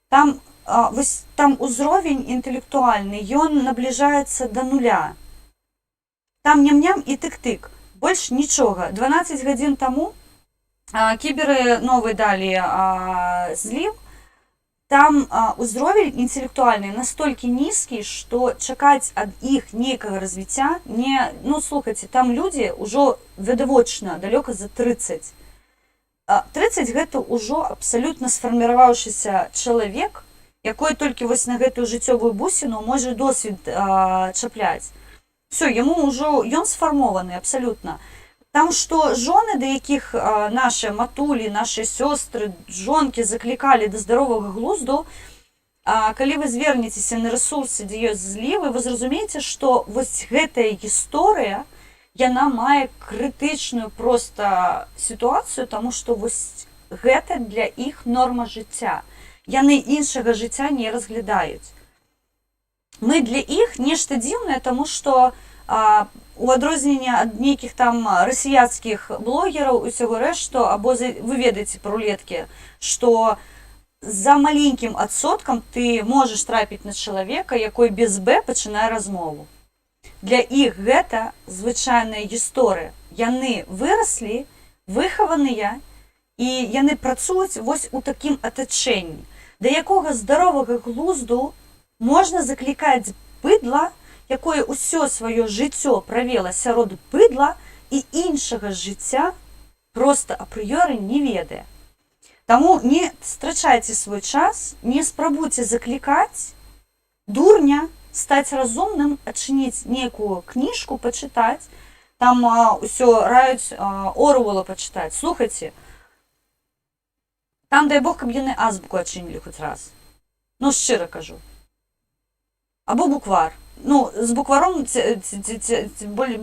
там вось там узровень інтэлектуальны, ён набліжаецца да нуля. Там ням-ням і тык-тык, больш нічога. 12 гадзін таму кіберы новы далі зліў, там узровень інтэлектуальны настолькі нізкі, што чакаць ад іх нейкага развіцця не... Ну, слухайце, там людзі ўжо відавочна далёка за 30. 30 гэта ўжо абсалютна сфарміраваўшыся чалавек, якой толькі вось на гэтую жыццёвую бусіну можа досвед чапляць. Все, яму ўжо ён сфармованы абсалютна. Там што жоны, да якіх нашы матулі, нашы сёстры, жонкі заклікалі да здаровага глузду, калі вы звернецеся на рэсурсы, дзе ёсць злівы, вы зразумееце, што вось гэтая гісторыя, яна мае крытычную проста сітуацыю, таму што вось гэта для іх норма жыцця. Яны іншага жыцця не разглядаюць. Мы для іх нешта дзіўнае, таму што у адрозненне ад нейкіх там расіяцкіх блогераў усяго рэшту, або вы ведаеце пра рулеткі, што за маленькім адсоткам ты можаш трапіць на чалавека, якой без Б пачынае размову. Для іх гэта звычайная гісторыя. Яны выраслі, выхаваныя, і яны працуюць вось у такім атачэнні. Да якога здаровага глузду Можна заклікаць быдла, якое ўсё сваё жыццё правела сярод быдла і іншага жыцця проста апрыёры не ведае. Таму не страчайце свой час, не спрабуйце заклікаць дурня стаць разумным, адчыніць нейкую кніжку, пачытаць. Там ўсё раюць Оруэлла пачытаць. Слухайце, там, дай Бог, каб яны азбуку адчынілі хоць раз. Ну, шчыра кажу. Або буквар. Ну, з букваром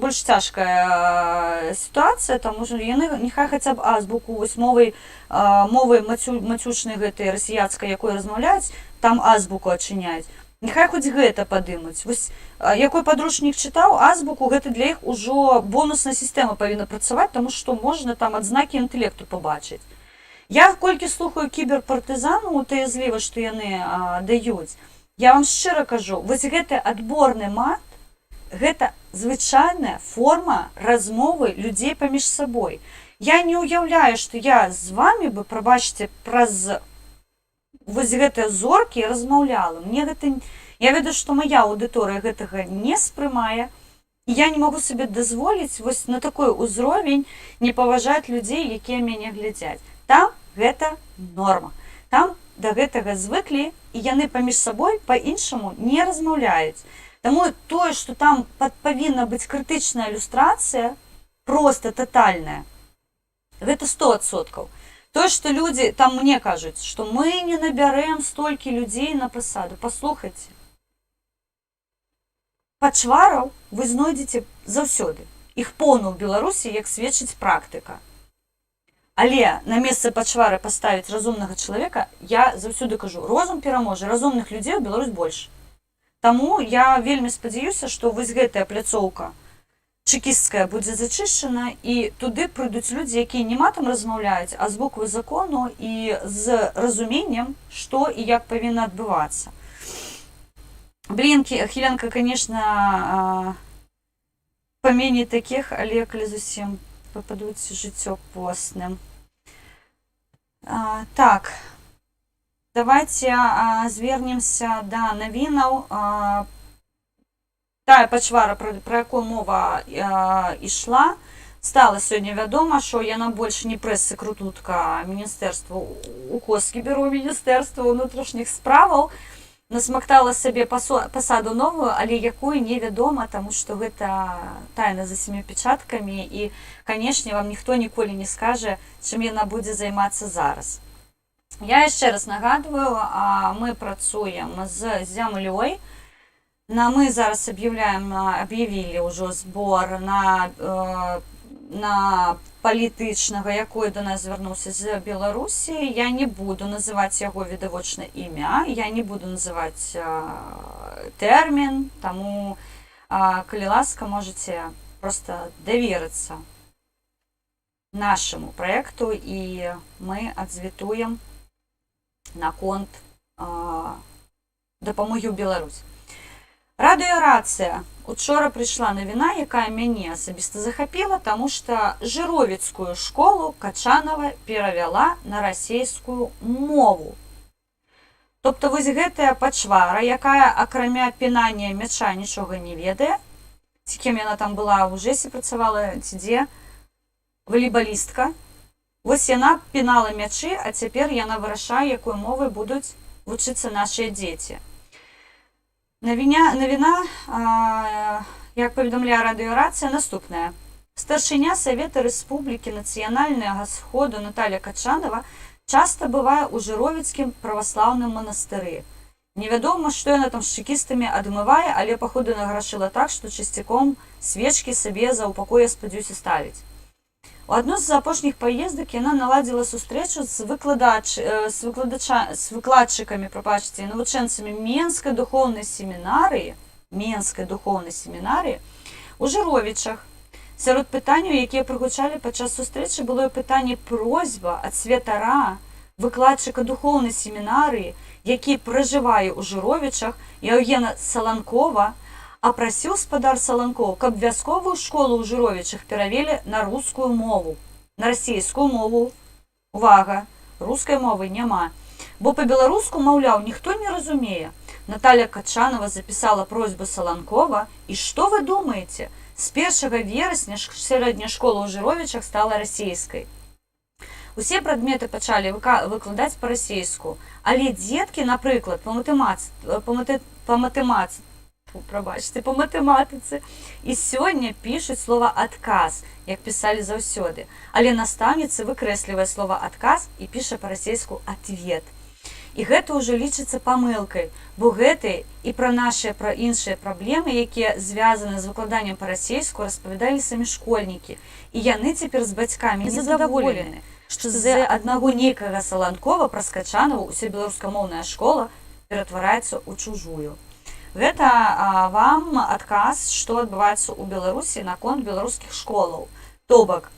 больш цяжкая сітуацыя, таму што яны няхай хаця б азбуку, вось мовай мацюшнай гэтай расіяцкай, якой размаўляюць, там азбуку адчыняюць. Няхай хоць гэта падымуць. Вось якой падручнік чытаў, азбуку, гэта для іх ужо бонусная сістэма павінна працаваць, таму што можна там адзнакі інтэлекту пабачыць. Я колькі слухаю кіберпартызанаў, тыя злівы, што яны даюць, я вам шчыра кажу, вось гэты адборны мат, гэта звычайная форма размовы людзей паміж сабой. Я не ўяўляю, што я з вамі бы, прабачце, праз вось гэтыя зоркі размаўляла. Мне гэта... Я ведаю, што моя аўдыторыя гэтага не спрымае, і я не магу сабе дазволіць вось на такой узровень не паважаць людзей, якія мяне глядзяць. Там гэта норма. Там да гэтага звыклі, і яны паміж сабой па-іншаму не размаўляюць. Таму тое, што там павінна быць крытычная ілюстрацыя, проста татальная, гэта 100%. Тое, што людзі там мне кажуць, што мы не набярэм столькі людзей на пасаду. Паслухайце. Пачвараў вы знойдзеце заўсёды. Іх поўна ў Беларусі, як сведчыць практыка. Але на месца пачвары паставіць разумнага чалавека, я заўсёды кажу, розум пераможа, разумных людзей у Беларусь больш. Таму я вельмі спадзяюся, што вось гэтая пляцоўка чекісцкая будзе зачышчана, і туды прыйдуць людзі, якія не матам размаўляюць, а з буквы закону і з разуменнем, што і як павінна адбывацца. Хіленка, конечно, паменей такіх, але калі зусім попадуць жыццё постным. Так, давайте звернемся да навінаў. Тая пачвара, пра якую мова ішла, стала сёння вядома, што яна больш не прэс-сакратутка міністэрства, укоскі бюро міністэрства ўнутрашніх справаў, насмактала сабе пасаду новую, але якую невядома, таму што гэта тайна за 7 печаткамі, і, канешне, вам ніхто ніколі не скажа, чым яна будзе займацца зараз. Я яшчэ раз нагадваю, мы працуем з зямлёй. Мы зараз аб'явілі ўжо збор на палітычнага, якой да нас звярнуўся з Беларусі. Я не буду называць яго відавочна імя, я не буду называць тэрмін, таму, калі ласка, можаце проста даверыцца нашаму праекту, і мы адзвітуем наконт дапамогі ў Беларусь. Радыёрацыя. Учора прыйшла навіна, якая мяне асабіста захапіла, таму што жыровіцкую школу Качанова перавяла на расейскую мову. Тобто вось гэтая пачвара, якая акрамя пінання мяча нічога не ведае, ці кім яна там была, у жэсе працавала, ці дзе, валейбалістка. Вось яна пінала мячы, а цяпер яна вырашае, якой мовай будуць вучыцца нашыя дзеці. Навіна, як паведамляе радыёрацыя, наступная. Старшыня Савета Рэспублікі Нацыянальнага Сходу Наталля Качанова часта бывае ў жыровіцкім праваслаўным манастыры. Невядома, што яна там з чекістамі адмывае, але, паходу, награшыла так, што часцяком свечкі сабе за упакой, я спадзяюся, ставіць. У адну з апошніх паездак яна наладзіла сустрэчу з выкладчыкамі, навучэнцамі Менскай духоўнай семінарыі у Жыровічах. Сярод пытанняў, якія прагучалі падчас сустрэчы, было пытанне просьба ад святара, выкладчыка духоўнай семінарыі, які пражывае ў Жыровічах, Яўгена Саланкова, а прасіў спадар Саланкоў, каб вясковую школу ў Жыровічах перавелі на рускую мову, на расійскую мову. Увага, рускай мовы няма. Бо па-беларуску, маўляў, ніхто не разумее. Наталья Качанова записала просьбу Солонкова, и что вы думаете? С 1 вересня сярэдняя школа ў Жыровічах стала расійскай. Усе прадметы пачалі выкладаць па-расейску, але дзеткі, напрыклад, па матэматыцы і сёння пішуць слова «адказ», як пісалі заўсёды, але настаўніца выкрэслівае слова «адказ» і піша па-расейску «ответ». І гэта ўжо лічыцца памылкай, бо гэтыя і пра іншыя праблемы, якія звязаны з выкладаннем па-расейску, распавядалі самі школьнікі. І яны цяпер з бацькамі незадаволены, што з-за аднаго нейкага Солонкова праз Качанову ўся беларускамоўная школа ператвараецца ў чужую. Гэта вам адказ, што адбываецца ў Беларусі наконт беларускіх школаў. То бок,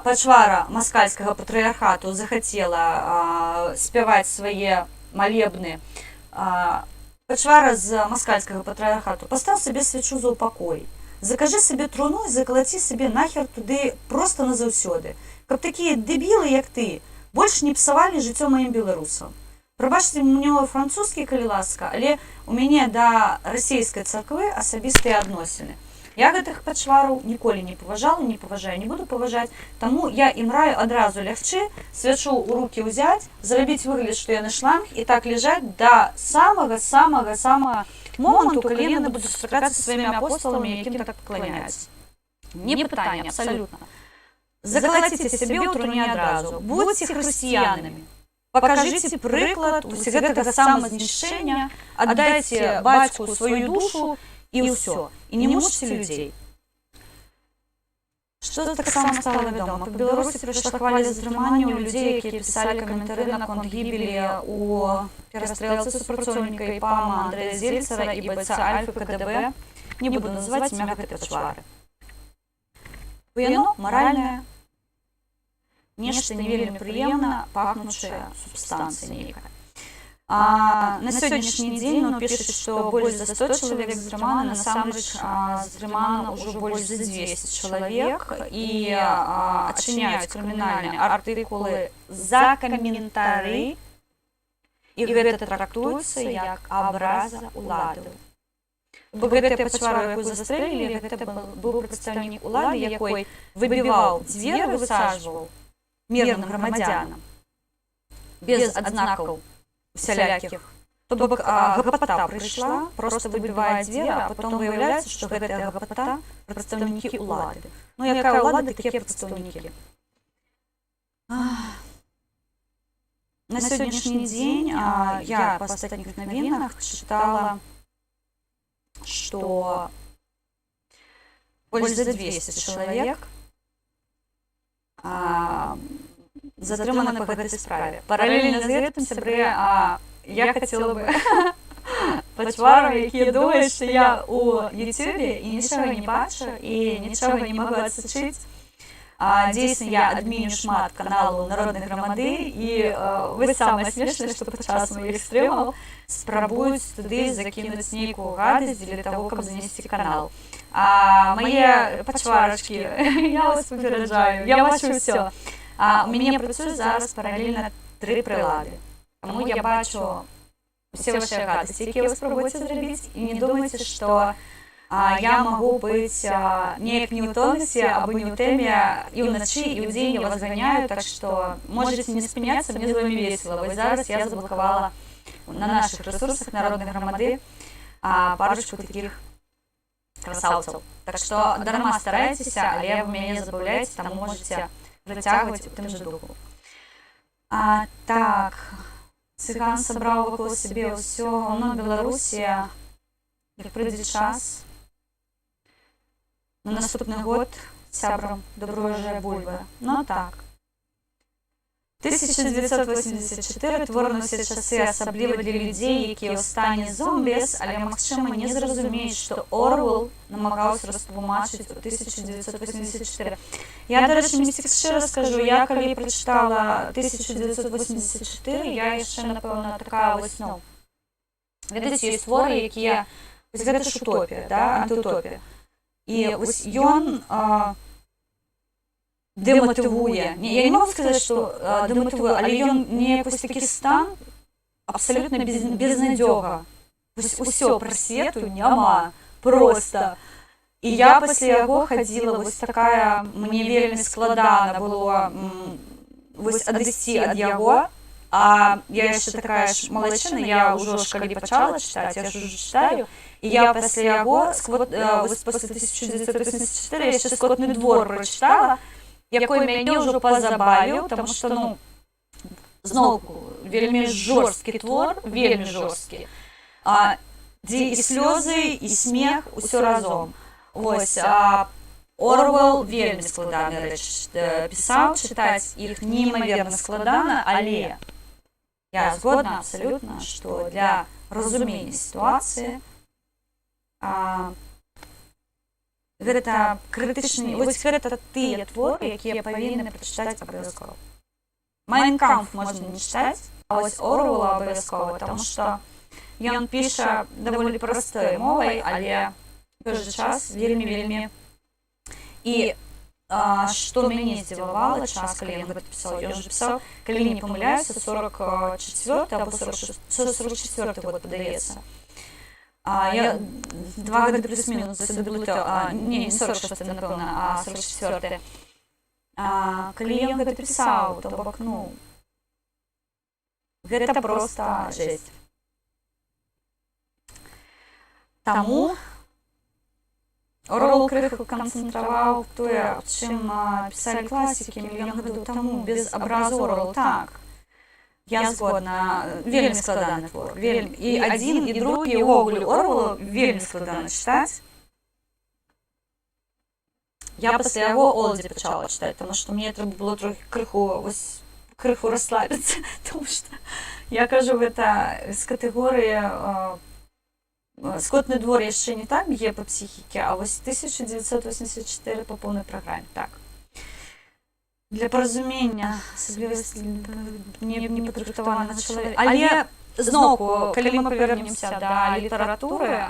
пачвара маскальскага патрыярхату захацела спяваць свае малебны. Пачвара з маскальскага патрыярхату пастаў сабе свячу за упакой. Закажы сабе труну і закалаці сабе нахер туды проста назаўсёды. Каб такія дэбілы, як ты, больш не псавалі жыццё маім беларусам. Прабачце мне французскі, калі ласка, але у мяне да расійскай царквы асабістыя адносіны. Я гэтых пачвараў ніколі не паважала, не паважаю, не буду паважаць, таму я ім раю адразу лягчы, свячу ў рукі ўзяць, зрабіць выгляд, што яны шланг, і так ляжаць да самага моманту, калі яны будуць сустракацца са сваімі апосталамі, якім так пакланяюцца. Не пытанне, абсалютна. Закалаціце сябе ў труне адразу, будзьце хрысціянамі. Пакажыце прыклад гэтага самазнішчэння, аддайце бацьку сваю душу, і ўсё. І не мучце людзей. Што таксама стала вядома? Па Беларусі прыйшла хваля затрымання ў людзей, якія пісалі каментары наконт гібелі ў перастрэлцы супрацоўніка ІПАМа Андрэя Зельцара і байца Альфы КДБ. Не буду называць імя гэтай пачвары. Бо яно маральнае, нешта не вельмі прыемна пахнучая субстанцыя нейкая. На сённяшні дзень пішуць, што больш за 100 чалавек затрымана, насамрэч затрымана ўжо больш за 200 чалавек і адчыняюць крымінальныя артыкулы за каментары, і гэта трактуецца як абраза ўладаў. Бо гэтая пачвара, якую застрэлілі, гэта быў прадстаўнік улады, якой выбіваў дзверы, высаджваў мірным грамадзянам без адзнакаў усялякіх. То бок гапата прыйшла, проста выбівае дзверы, а потом выяўляецца, што гэтая гапата прадстаўнікі ўлады. Ну, якая ўлада, такія прадстаўнікі. На сённяшні дзень я па астатніх навінах чытала, што больш за 200 чалавек затрыманы па гэтай справе. Паралельна з гэтым, сябры, я хацела бы пачвару, якія думаюць, што я ў Ютубе і нічога не бачу, і нічога не магу адсачыць. Дзейсна, я адміню шмат каналаў Народнай грамады, і вы самае смешнае, што падчас маіх стрымаў спрабуюць туды закінуць нейкую гадасць для таго, каб занесці канал. Мае пачварачкі, я вас папераджаю, я бачу ўсё. У мяне працуюць зараз паралельна 3 прылады. Таму я бачу усе вашыя гадасці, якія вы спрабуеце зрабіць, і не думайце, што я магу быць неяк не ў тонусе або не ў тэме і ўначы, і ў дзень я вас ганяю, так што можаце не спыняцца, мне з вамі весела. Вось зараз я заблакавала на нашых рэсурсах Народнай грамады парочку такіх красавцаў. Так што дарма старайцеся, але вы мяне забаўляеце, таму можаце працягваць у тым жа духу. Так, цыган сабраў вакол сябе ўсё гаўно Беларусі, як прыйдзе час. На наступны год сябрам доброжая бульба. Ну так. 1984 твораны ўсе часы, асабліва для людзей, якія ў стане зомбіс, але магчыма не зразумеюць, што Орвел намагаўся растлумачыць у 1984. Я, дарэчы, місцік шчыра скажу, я калі прачытала 1984, я яшчэ, напэўна, такая вось, ну, ведаеце, ёсць творы, якія, вось гэта ж утопія, да, антыутопія. І вось ён дэматывуе. Я не могу сказаць, што дэматывуе, але ён неяк вось такі стан абсалютна безнадзёга усё пра свету няма проста. І я пасля яго хадзіла, вось такая, мне вельмі складана было вось адысці ад яго, а я яшчэ такая ж малайчына, я ўжо ж калі пачала чытаць, я ж ужо чытаю, і я пасля яго, вось пасля 1984 яшчэ «Скотны двор» прачытала, якой мяне ўжо пазабавіў, таму што, ну, зноўку, вельмі жорсткі твор, вельмі жорсткі, дзе і слёзы, і смех, усё разом. Вось, Орвел вельмі складаны рэч пісаў, чытаць іх неймаверна складана, але я згодна абсалютна, што для разумення сітуацыі гэта крытычны, вось гэта тыя творы, якія павінны прачытаць абавязкова. «Майн кампф» можна не чытаць, а вось Орвела абавязкова, таму што ён піша даволі простой мовай, але в той же час вельмі-вельмі. І што мяне здзівавала час, калі ён гэта пісаў, ён же пісаў, калі не памыляюся, 44 або 44 год, падаецца. Я 2 гады плюс-мінус заблытаў, не 46, напэўна, а 44. Калі ён гэта пісаў, то бок, ну, гэта проста жесть. Таму Орвел крыху канцэнтраваў тое, чым пісалі класікі мільён гадоў таму, без абразу Орвел, так. Я згодна, вельмі складаны твор, вельмі. І адзін, і другі, увогуле Орвела вельмі складана чытаць. Я пасля яго Олдзі пачала чытаць, таму што мне трэба было трохі крыху расслабіцца, таму што, я кажу, гэта з катэгорыі «Скотны двор» яшчэ не так б'е па псіхіке, а вось 1984 па поўнай праграме, так. Для паразумення асаблівасці непадрыхтаванага чалавека. Але, зноўку, калі мы павернемся да літаратуры,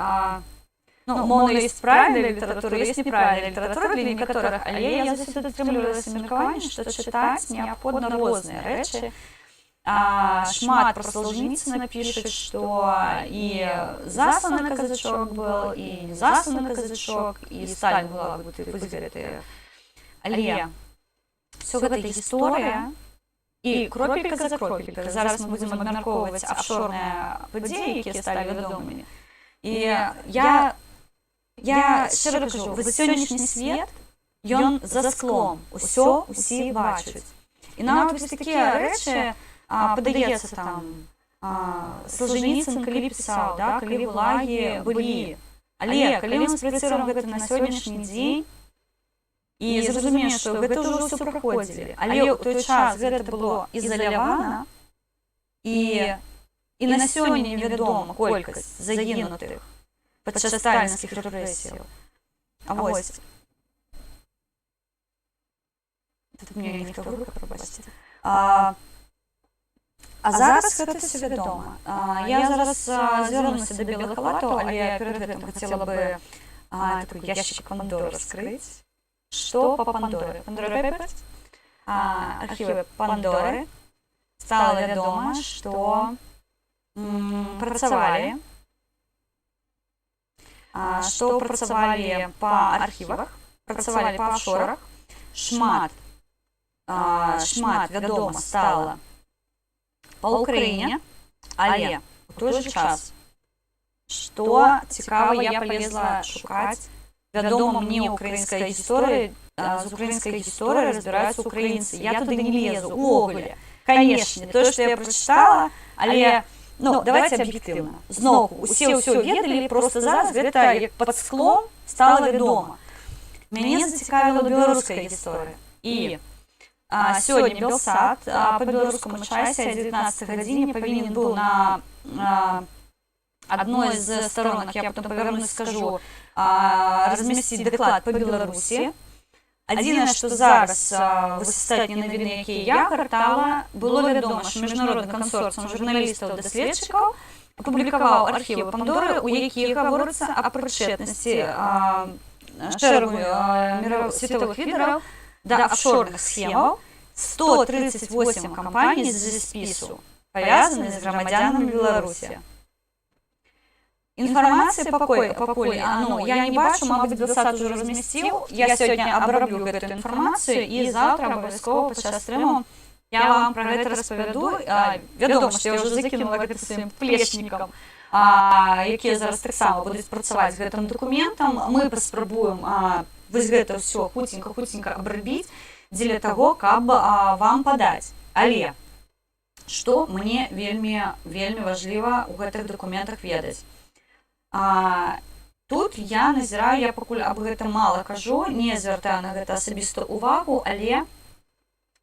ну, моўна ёсць правільная літаратура, ёсць неправільная літаратура для некаторых, але я заўсёды атрымлівалася меркаванне, што чытаць неабходна розныя рэчы. Шмат пра Солженіцына пішуць, што і засланы казачок был, і незасланы казачок, і Сталін была, вось гэтыя. Але всё гэта гісторыя, і кропелька за кропелькай. Зараз мы будзем абмяркоўваць афшорныя падзеі, якія сталі вядомымі. І я шчыра кажу, вось сённяшні свет, ён за склом, усе бачаць. І нават вось такія рэчы, падаецца там, Солженіцын калі пісаў, калі влагі былі. Але калі мы спрацыруем гэта на сённяшні дзень і зразумеем, што гэта ўжо ўсё праходзілі, але ў той час гэта было ізалявана, і на сёння невядома колькасць загінутых падчас сталінскіх рэпрэсіяў. А вось. Тут мне ніхто грука, прабачце. А зараз гэта ўсё вядома. Я зараз звярнуся да белых халатаў, але перад гэтым хацела бы такой яшчык Пандоры раскрыць. Што па Пандоры? Пандора Пэперс, архівы Пандоры, стала вядома, што працавалі па архівах, працавалі па афшорах, шмат вядома стала па Ўкраіне, але у той жа час, што цікава, я палезла шукаць, вядома, мне украінская гісторыя, з украінскай гісторыі разбіраюцца украінцы. Я туды не лезу, увогуле. Канешне, тое, што я прачытала, але, ну, давайце аб'ектыўна. Зноўку, усе ўсё ведалі, проста зараз гэта як пад склом стала вядома. Мяне зацікавіла беларуская гісторыя. І сёння Белсат па беларускаму часе о 19 гадзіне павінен быў на адной з сторонак, я потом павернусь, скажу, размясціць даклад па Беларусі. Адзінае, што зараз вось астатнія навіны, якія я гартала, было вядома, што міжнародны кансорцыум журналістаў-даследчыкаў апублікаваў архівы Пандоры, у якіх гаворыцца аб прычетнасці шэрагу световых лідараў да афшорных схемаў, 138 кампаній з спісу, павязаны з грамадзянамі Беларусі. Інфармацыі пакуль я не бачу, мабыць, Белсат ужо размясціў. Я сёння абраблю гэту інфармацыю і заўтра абавязкова падчас стрыму я вам пра гэта распавяду. Вядома, што я ўжо закінула гэта сваім плечнікам, якія зараз таксама будуць працаваць гэтым дакументам. Мы паспрабуем вось гэта ўсё хуценька абрабіць дзеля таго, каб вам падаць. Але што мне вельмі важліва ў гэтых дакументах ведаць. Тут я назіраю, я пакуль аб гэтым мала кажу, не звяртаю на гэта асабістую увагу, але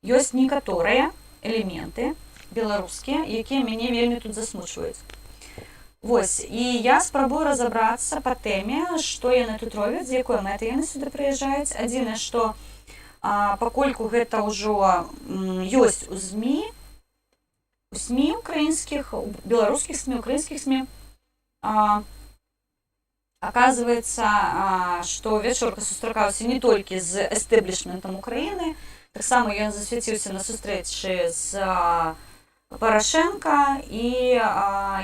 ёсць некаторыя элементы беларускія, якія мяне вельмі тут засмучваюць. Вось, і я спрабую разабрацца па тэме, што яны тут робяць, з якой мэтай яны сюды прыязджаюць. Адзінае, што пакольку гэта ўжо ёсць у СМІ украінскіх, беларускіх СМІ, украінскіх СМІ, оказывается, што вечорка сустракаўся не толькі з эстэблішментам Украіны, таксама ён засвяціўся на сустрэчы з Парашенка, і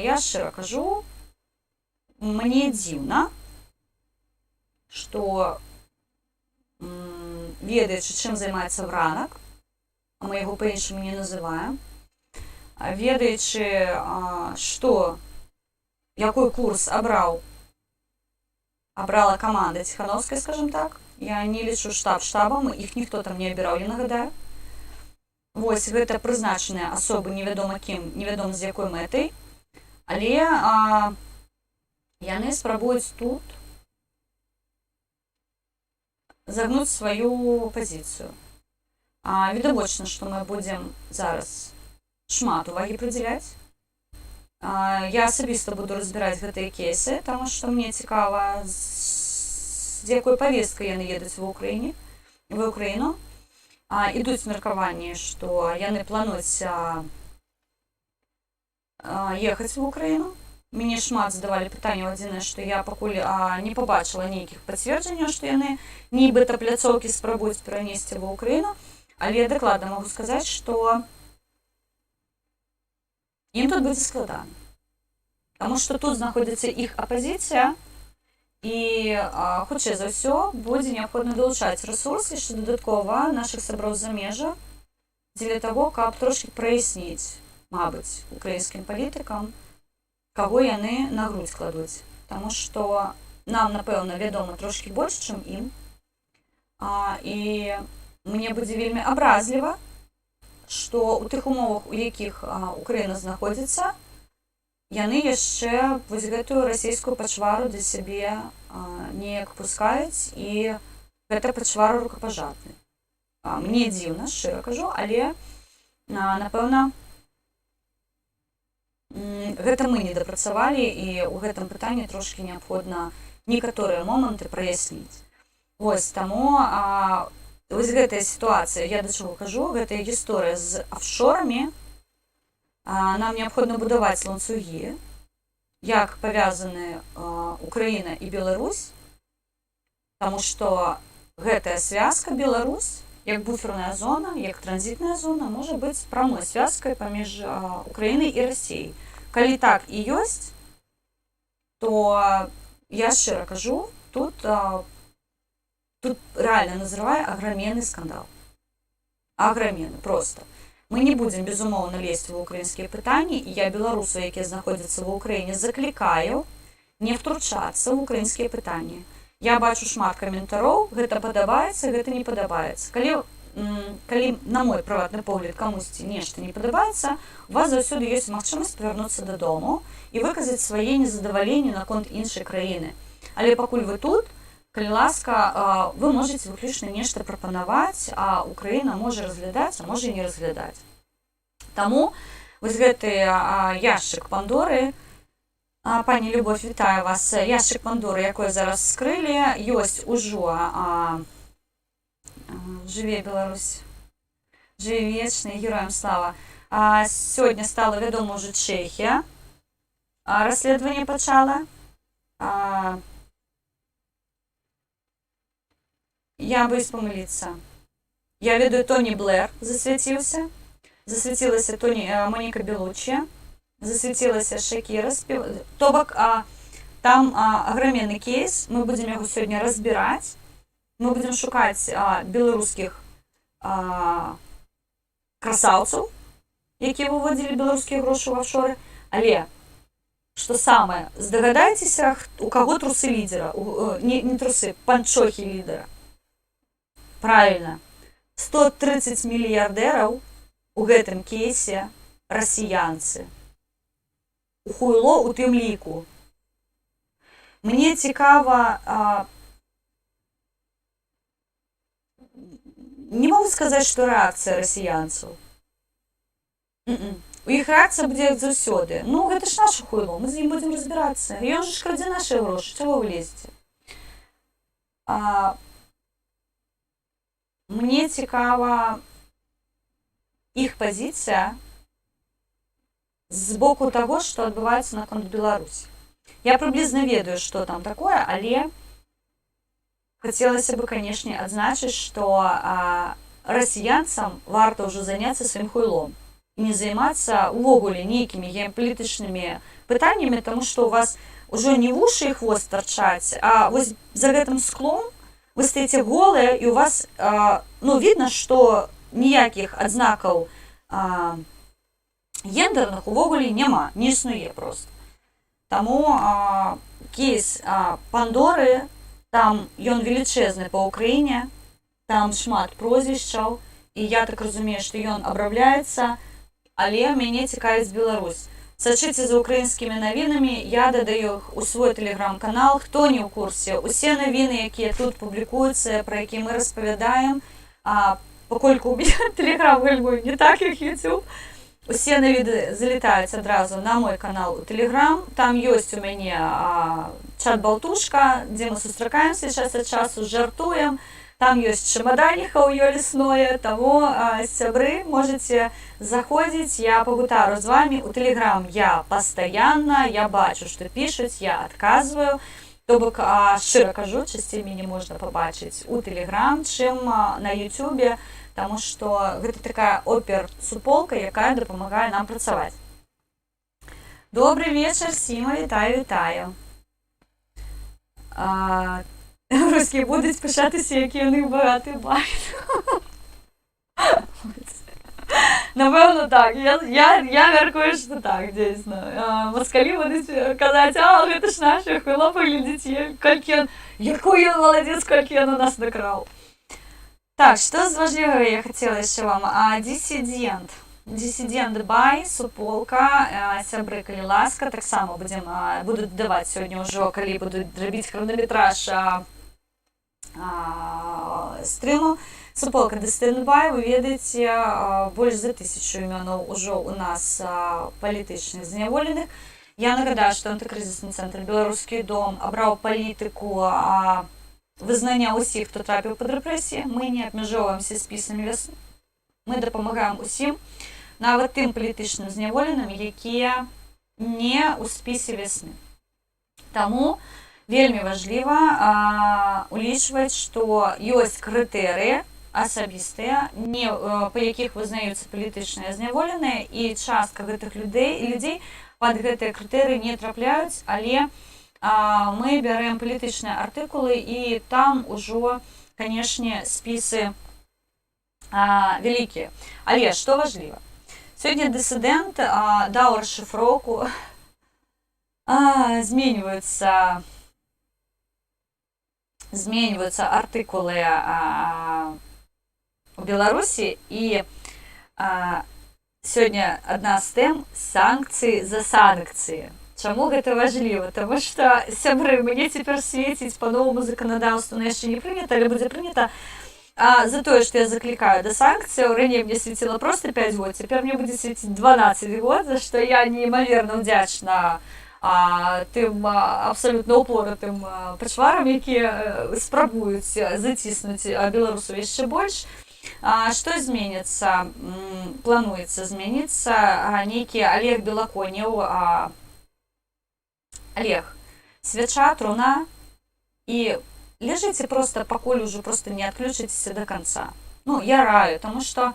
я шчыра кажу, мне дзіўна, што ведаючы, чым займаецца Вранак, а мы яго па-іншаму не называем, ведаючы, што якой курс абрала каманда Ціхановская, скажем так. Я не лічу штаб штабам, іх ніхто там не абіраў, я нагадаю. Вось, гэта прызначаныя асобы невядома кім, невядома з якой мэтай. Але яны спрабуюць тут загнуць сваю пазіцыю. Відавочна, што мы будзем зараз шмат увагі прыдзяляць. Я асабіста буду разбіраць гэтыя кейсы, таму што мне цікава, з якой павесткай яны едуць ва Ўкраіну. Ідуць меркаванні, што яны плануюць ехаць ва Ўкраіну. Мяне шмат задавалі пытанняў, адзінае, што я пакуль не пабачыла нейкіх пацверджанняў, што яны нібыта пляцоўкі спрабуюць перанесці ва Ўкраіну, але я дакладна магу сказаць, што ім тут будзе складана. Таму што тут знаходзіцца іх апазіцыя, і, хутчэй за ўсё, будзе неабходна далучаць рэсурсы, што дадаткова нашых сяброў з замежжа, дзеля таго, каб трошкі праясніць, мабыць, украінскім палітыкам, каго яны на грудь кладуць. Таму што нам, напэўна, вядома трошкі больш, чым ім. І мне будзе вельмі абразліва, што ў тых умовах, у якіх Украіна знаходзіцца, яны яшчэ вось гэтую расійскую пачвару для сябе неяк пускаюць, і гэта пачвара рукапажатная. Мне дзіўна, шчыра кажу, але, напэўна, гэта мы не дапрацавалі, і ў гэтым пытанні трошкі неабходна некаторыя моманты праясніць. Вось, таму вось гэтая сітуацыя, я да чаго кажу, гэтая гісторыя з афшорамі, нам неабходна будаваць ланцугі, як павязаны Украіна і Беларусь, таму што гэтая звязка Беларусь, як буферная зона, як транзітная зона, можа быць прамой звязкай паміж Украінай і Расіяй. Калі так і ёсць, то я шчыра кажу, тут реально назрывае аграменны скандал. Аграменны, просто. Мы не будзем, безумоўна, лезть ва ўкраінскія пытанні, і я беларусаў, якія знаходзяцца ва Ўкраіне, заклікаю не втручацца ў украінскія пытанні. Я бачу шмат каментароў, гэта падабаецца, гэта не падабаецца. Калі, на мой прыватны погляд, камусьці нешта не падабаецца, у вас заўсёды ёсць магчымасць павярнуцца дадому і выказаць свае незадаваленні наконт іншай краіны. Але пакуль вы тут, калі ласка, вы можаце выключна нешта прапанаваць, а Украіна можа разглядаць, а можа і не разглядаць. Таму вось гэты яшчык Пандоры, пані Любовь, вітаю вас, яшчык Пандоры, якой зараз скрылі, ёсць ужо жыве Беларусь, жыве вечна, героям слава. Сёння стала вядома ўжо Чэхія, расследаванне пачала. Я боюсь памыліцца. Я ведаю, Тоні Блэр засвяцілася Моніка Белуччі, засвяцілася Шакіра. То бок, Там аграменны кейс, мы будзем яго сёння разбіраць. Мы будзем шукаць беларускіх красаўцаў, якія выводзілі беларускія грошы ў офшоры. Але, што самае, здагадайцеся, у каго трусы лідера, не трусы, панчохі лідера. Правільна, 130 мільярдэраў у гэтым кейсе расіянцы. У хуйло у тым ліку. Мне цікава, не могу сказаць, што рэакцыя расіянцаў. У іх рэакцыя будзе заўсёды. Ну, гэта ж наше хуйло, мы з ім будзем разбірацца. Ён же ж крадзе нашы грошы, чаго вы лезеце? Мне цікава іх пазіцыя з боку таго, што адбываецца наконт Беларусі. Я прыблізна ведаю, што там такое, але хацелася бы, канешне, адзначыць, што расіянцам варта ўжо заняцца сваім хуйлом і не займацца увогуле нейкімі геапалітычнымі пытаннямі, таму што у вас ужо не вушы і хвост тарчаць, а вось за гэтым склом вы стаіце голыя, і у вас відна, што ніякіх адзнакаў гендерных увогуле няма, не існуе проста. Таму кейс Пандоры, там ён велічэзны па Ўкраіне, там шмат прозвішчаў, і я так разумею, што ён абрабляецца, але мяне цікавіць Беларусь. Сачыце за украінскімі навінамі, я дадаю іх у свой тэлеграм-канал. Хто не ў курсе, усе навіны, якія тут публікуюцца, пра якія мы распавядаем, паколькі ў мяне тэлеграм вельмі не так, як YouTube, усе навіны залетаюць адразу на мой канал у Телеграм. Там ёсць у мяне чат-балтушка, дзе мы сустракаемся час ад часу, жартуем. Там ёсць чамаданіха ў ёй лесное, таму сябры можаце заходзіць, я пагутару з вамі. У Телеграм я пастаянна, я бачу, што пішуць, я адказваю. То бок, шчыра кажу, часцей мяне можна пабачыць у Телеграм, чым на Ютубе, таму што гэта такая опер-суполка, якая дапамагае нам працаваць. Добры вечар, Сіма, вітаю. Русскія будуць пишатися, які вони багатий байт. Напевно, так. Я мяркую, що так, дійсно. Москалі будуть казати, гэта ж наші, хуйло поглядіть, який він молодець, скільки він у нас накрав. Так, що з важливого я хотіла ще вам? Дисидент бай, суполка, сябры, калі ласка, так само буду даваць сёння ўжо, калі буду робіць хронометраж стрыму. Суполка Дисидент бай, вы ведаеце, больш за 1000 імёнаў ужо у нас палітычных зняволеных. Я нагадаю, што антыкрызісны цэнтр «Беларускі дом» абраў палітыку вызнання ўсіх, хто трапіў пад рэпрэсіі. Мы не абмяжоўваемся спісамі вясны. Мы дапамагаем усім, нават тым палітычным зняволеным, якія не ў спісе вясны. Таму вельмі важліва улічваць, што ёсць крытэрыі асабістыя, па якіх вызнаюцца палітычныя зняволеныя, і частка гэтых людзей пад гэтыя крытэрыі не трапляюць, але мы бярэм палітычныя артыкулы, і там ужо, канешне, спісы вялікія. Але што важліва? Сёння дысідэнт даў расшыфроўку, зменьваюцца артыкулы у Беларусі, і сёння адна з тэм санкцыі за санкцыі. Чаму гэта важліва? Таму што, сябры, мне цяпер свеціць па новаму заканадаўству, яшчэ не прынята, але будзе прынята, за тое, што я заклікаю да санкцыяў. Раней мне свеціла проста 5 год, цяпер мне будзе свеціць 12 год, за што я неймаверна ўдзячна тым абсалютна упоратым пачварам, якія спрабуюць заціснуць беларусаў яшчэ больш. Што зменіцца? Плануецца зменіцца нейкі Олег Белаконеў, Олег, свяча, труна, і лежыце просто, пакуль ужо просто не адключыцеся до конца. Ну, я раю, таму што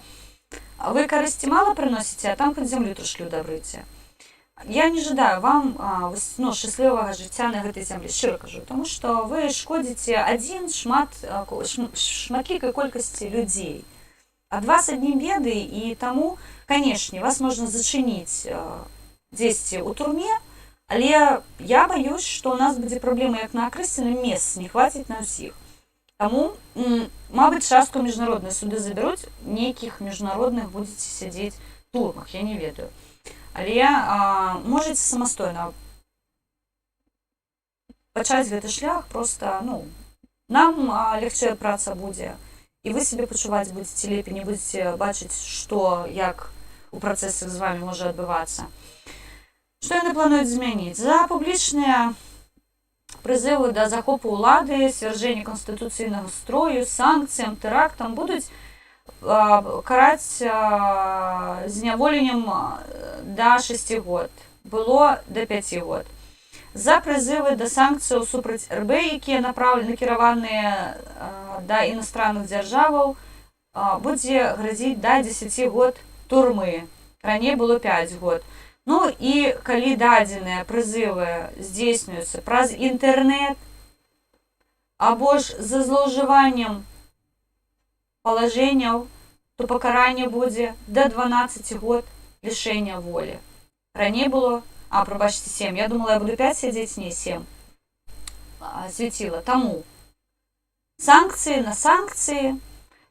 вы карысці мала прыносіце, а там пад зямлю трошкі ўдабрыце. Я не жадаю вам шчаслівага жыцця на гэтай зямлі, шчыра кажу, тому што вы шкодзіце шматлікай колькасці людзей. Ад вас аднім веды, і таму, канешне, вас можна зачыніць дзесьці ў турме, але я баюсь, што ў нас будзе праблема як на акрэсленым месцы, не хваціць на ўсіх. Таму, мабыць, частку міжнародныя суды забяруць, нейкіх міжнародных будзеце сядзець у турмах, я не ведаю. Але можаце самастойна пачаць гэты шлях, проста, нам лягчэй праца будзе, і вы сябе пачуваць будзеце лепей, не будзеце бачыць, што, як у працэсах з вами можа адбывацца. Што яны плануюць змяніць? За публічныя прызывы да захопу ўлады, сцвярджэння канстытуцыйнага строю, санкцыям, тэрактам будуць караць зняволеннем да 6 год, было да 5 год. За прызывы да санкцыяў супраць РБ, якія накіраваныя да іностранных дзяржаваў, будзе гразіць да 10 год турмы. Раней было 5 год. Ну і калі дадзеныя прызывы здзейснююцца праз інтэрнэт, або ж за злоўжываннем палажэнняў, то пакаранне будзе да 12 год лішэння волі. Раней было, прабачце, 7. Я думала, я буду 5 сядзець, не 7. Свяціла. Таму санкцыі на санкцыі.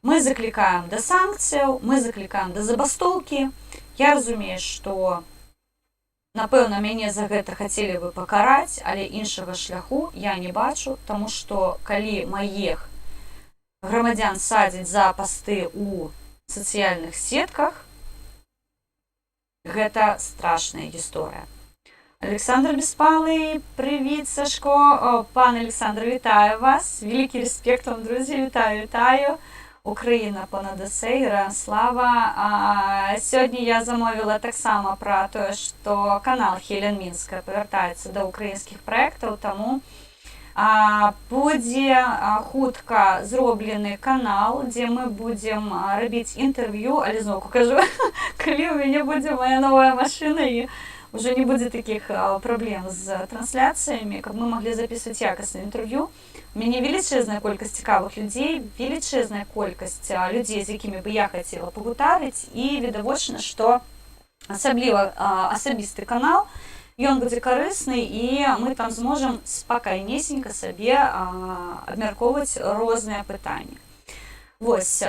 Мы заклікаем да санкцыяў, мы заклікаем да забастоўкі. Я разумею, што, напэўна, мяне за гэта хацелі бы пакараць, але іншага шляху я не бачу, таму што калі маіх грамадзян садзяць за пасты ў сацыяльных сетках, гэта страшная гісторыя. Александр Беспалый, привіт, Сашко. Пан Александр, вітаю вас. Великий респект вам, друзі, вітаю. Україна понад усе, героям слава. Сьогодні я замовила таксама пра тое, што канал Хелен Мінска павяртаецца да ўкраінскіх праектаў, таму будзе хутка зроблены канал, дзе мы будзем рабіць інтэрв'ю, але зноўку кажу, калі ў мяне будзе моя новая машына і уже не будзе такіх праблем з трансляцыямі, каб мы маглі запісваць якаснае інтэрв'ю. У мяне велічэзная колькасць цікавых людзей, велічэзная колькасць людзей, з якімі бы я хацела пагутарыць, і відавочна, што асабліва асабісты канал, ён будзе карысны, і мы там зможам спакайнесенька сабе абмяркоўваць розныя пытанні. Вось,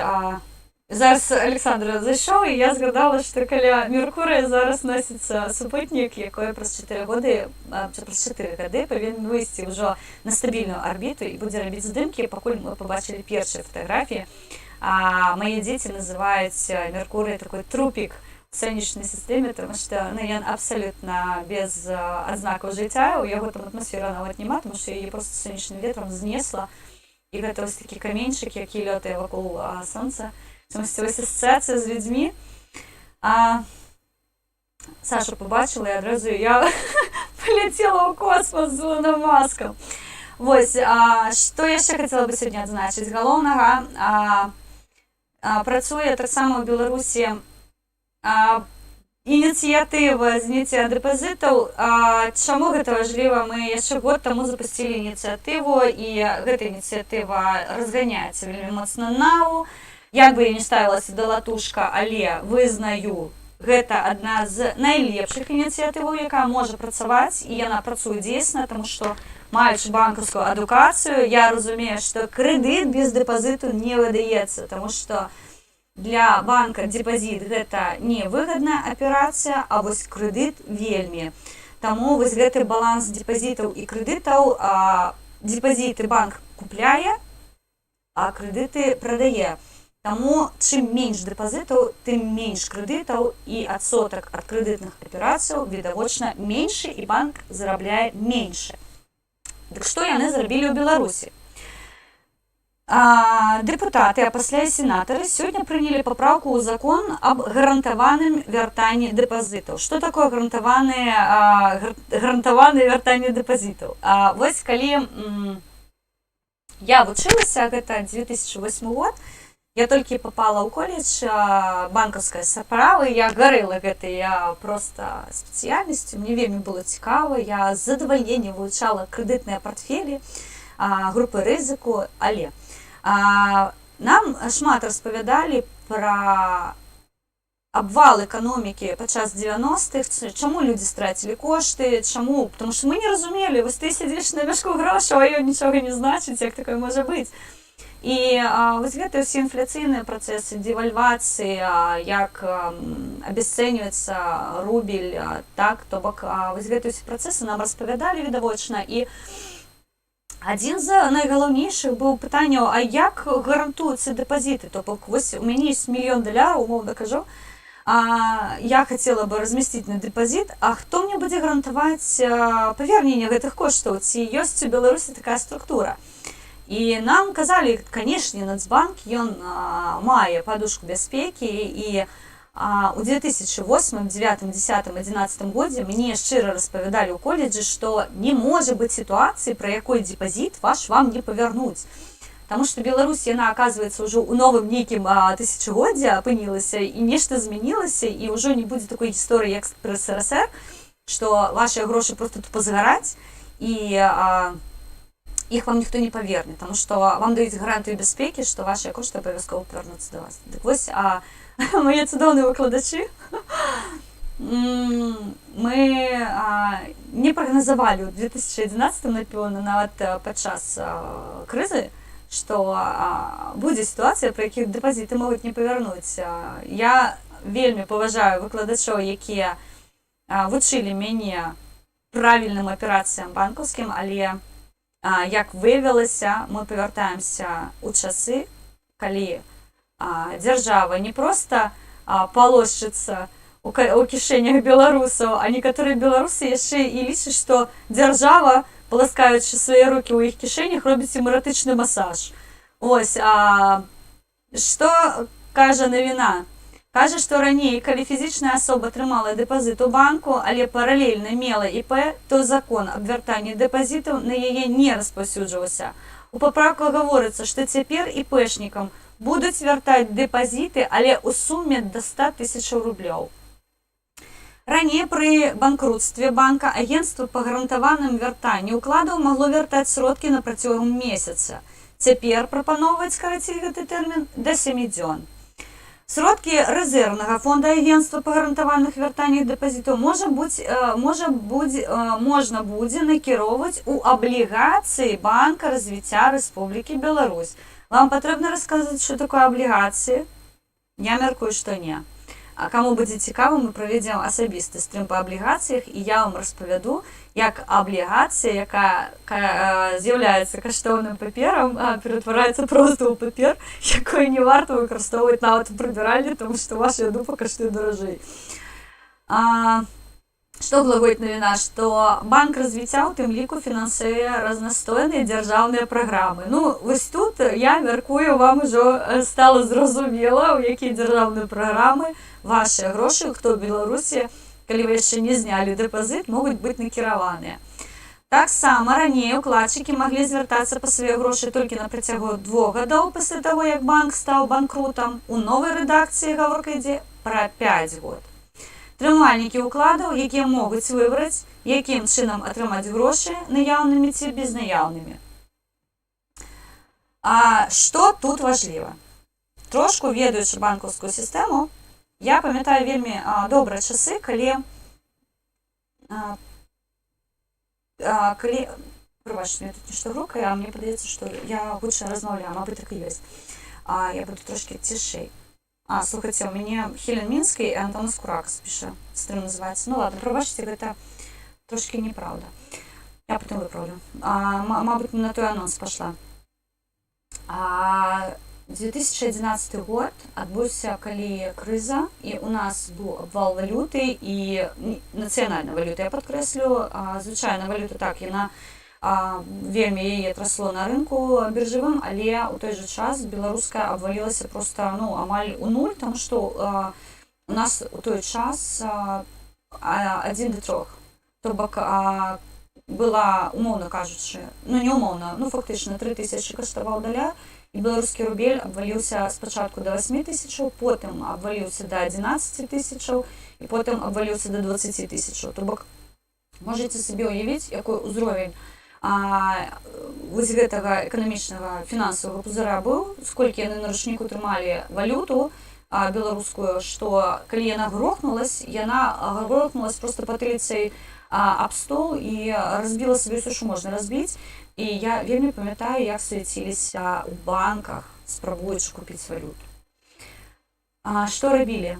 зараз Александр зайшоў, і я згадала, што каля Меркурыя зараз носіцца супутнік, якой праз 4 гады павінен выйсці ўжо на стабільную арбіту і будзе рабіць здымкі, пакуль мы пабачылі першыя фатаграфіі. Мае дзеці называюць Меркурый такой трупік в сонечнай сістэме, тому што ён абсалютна без адзнакаў жыцця, у яго там атмасфера нават няма, тому што яе проста сонечным ветрам знесла, і гэта вось такі каменьчык, які лётае вакол сонца. Вось асацыяцыя з людзьмі. Сашу побачила, і адразу я полетела ў космос з Ілоном Маскам. Вось, што яшчэ хацела бы сёння адзначыць? Галоўнага, працуе таксама ў Беларусі ініцыятыва зняцця дэпазітаў. Чаму гэта важліва? Мы яшчэ год таму запусцілі ініцыятыву, і гэта ініцыятыва разганяецца вельмі моцна нау. Як бы я не ставілася да латушка, але вызнаю, гэта адна з найлепшых ініцыятываў, якая можа працаваць, і яна працуе дзейсна, таму што, маючы банкаўскую адукацыю, я разумею, што крэдыт без дэпазіту не выдаецца, таму што для банка депазіт гэта невыгадная аперацыя, а вось крэдыт вельмі. Таму вось гэты баланс депазітаў і крэдытаў, депазіты банк купляе, а крэдыты прадае. Таму чым менш дэпазітаў, тым менш крэдытаў, і адсотак ад крэдытных аперацыяў відавочна меншы, і банк зарабляе менш. Дык што яны зрабілі ў Беларусі? Дэпутаты, а пасля і сенатары сёння прынялі папраўку ў закон аб гарантаваным вяртанні дэпазітаў. Што такое гарантаванае вяртанне дэпазітаў? Вось калі я вучылася, гэта 2008 год, Я толькі попала ў коледж банкаўскай справы, я гарэла гэтай проста спецыяльнасцю, мне вельмі было цікава, я з задавальненнем вывучала крэдытныя партфелі, групы рызыку, але нам шмат распавядалі пра абвал эканомікі падчас 90-х, чаму людзі страцілі кошты, чаму, потому што мы не разумелі, вось ты сядзіш на мяшку грошаў, а ён нічога не значыць, як такое можа быць. І вось гэтыя ўсе інфляцыйныя працэсы, девальвацыі, як абясцэньваецца рубель, так, то бок вось гэтыя ўсе працэсы нам распавядалі відавочна. І адзін з найгалоўнейшых быў пытанняў, а як гарантуюцца дэпазіты, то бок вось у мяне ёсць $1 000 000, умоўна кажу, я хацела бы размясціць на дэпазіт, а хто мне будзе гарантаваць павярненне гэтых коштаў, ці ёсць у Беларусі такая структура? І нам казалі, канешне, Нацбанк, ён мае падушку бяспекі, і у 2008, 2009, 2010, 2011 годзе мне шчыра распавядалі ў коледжы, што не можа быць сітуацыі, пра якой депазіт ваш вам не павярнуць. Таму што Беларусь, яна, аказваецца, ўжо ў новым нейкім тысячагоддзі апынілася, і нешта змянілася, і ўжо не будзе такой гісторыі, як пры СРСР, што вашыя грошы проста тупа згараць, і іх вам ніхто не паверне, таму што вам даюць гарантыю бяспекі, што вашыя кошты абавязкова павярнуцца да вас. Дык вось, мае цудоўныя выкладачы, мы не прагназавалі ў 2011, напэўна, нават падчас крызы, што будзе сітуацыя, пры якіх дэпазіты могуць не павярнуць. Я вельмі паважаю выкладачоў, якія вучылі мяне правільным аперацыям банкаўскім, але як выявілася, мы павяртаемся ў часы, калі дзяржава не проста палошчыцца у кішэнях беларусаў, а некаторыя беларусы яшчэ і лічаць, што дзяржава, паласкаючы свае рукі ў іх кішэнях, робіць ім эратычны масаж. Ось, што кажа навіна? Кажа, што раней, калі фізічная асоба трымала дэпазіт у банку, але паралельна мела ІП, то закон аб вяртанні дэпазітаў на яе не распаўсюджваўся. У папраўках гаворыцца, што цяпер ІПшнікам будуць вяртаць дэпазіты, але ў суме да 100 000 рублёў. Раней пры банкрутстве банка агенцтва па гарантаваным вяртанні ўкладаў магло вяртаць сродкі на працягам месяца. Цяпер прапаноўваюць скараціць гэты тэрмін да 7 дзён. Сродкі рэзервнага фонда агенцтва па гарантаваных вяртаннях дэпазітаў можна будзе накіроўваць у аблігацыі Банка развіцця Рэспублікі Беларусь. Вам патрэбна расказаць, што такое аблігацыі? Я мяркую, што не. А каму будзе цікава, мы правядзем асабісты стрым па аблігацыях, і я вам распавяду, як аблігацыя, якая з'яўляецца каштоўным паперам, ператвараецца проста ў папер, якой не варта выкарыстоўваць нават у прыбіральні, тому што ваша дупа каштуе даражэй. Што глаголіць навіна, што Банк развіцця ў тым ліку фінансуе разнастойныя дзяржаўныя праграмы. Ну, вось тут, я мяркую, вам ужо стала зразумела, у якія дзяржаўныя праграмы вашыя грошы, хто ў Беларусі, калі вы яшчэ не знялі дэпазіт, могуць быць накіраваныя. Таксама раней укладчыкі маглі звяртацца па свае грошы толькі на працягу 2 гадоў пасля таго, як банк стаў банкрутам. У новай рэдакцыі гаворка ідзе пра 5 год. Трымальнікі ўкладаў, якія могуць выбраць, якім чынам атрымаць грошы, наяўнымі ці безнаяўнымі. Што тут важліва? Трошку ведаючы банкаўскую сістэму, я памятаю вельмі добрыя часы, калі прыбачце, мне тут нешта грукае, а мне падаецца, што я гучна размаўляю, мабыць, так і ёсць. Я буду трошки цішэй. Слухайце, у мяне Хелен Мінскі і Антон Скуракас піша, стрым называецца. Ну ладно, прабачце, гэта трошки неправда. Я потым выправлю. Мабыць, на той анонс пашла. 2011 год адбыўся, калі крыза, і у нас быў абвал валюты і нацыянальнай валюты, я падкрэслю. Звычайна валюта так, яна вельмі яе трасло на рынку біржавым, але ў той жа час беларуская абвалілася проста амаль у нуль, таму што у нас у той час 1 до 3. То бок была, умовно кажучы, ну не умовна, ну фактычна 3000 каштаваў даляр, і беларускі рубель абваліўся спачатку да 8000, потым абваліўся да 11000, і потым абваліўся да 20000. То бок можаце сабе ўявіць, якой узровень вось гэтага эканамічнага фінансавага пузыра быў, сколькі яны на ручніку трымалі валюту беларускую, што калі яна грохнулась просто патыліцай аб стол і разбіла сабе ўсё, што можна разбіць. І я вельмі памятаю, як суеціліся ў банках, спрабуючы купіць валюту. Што рабілі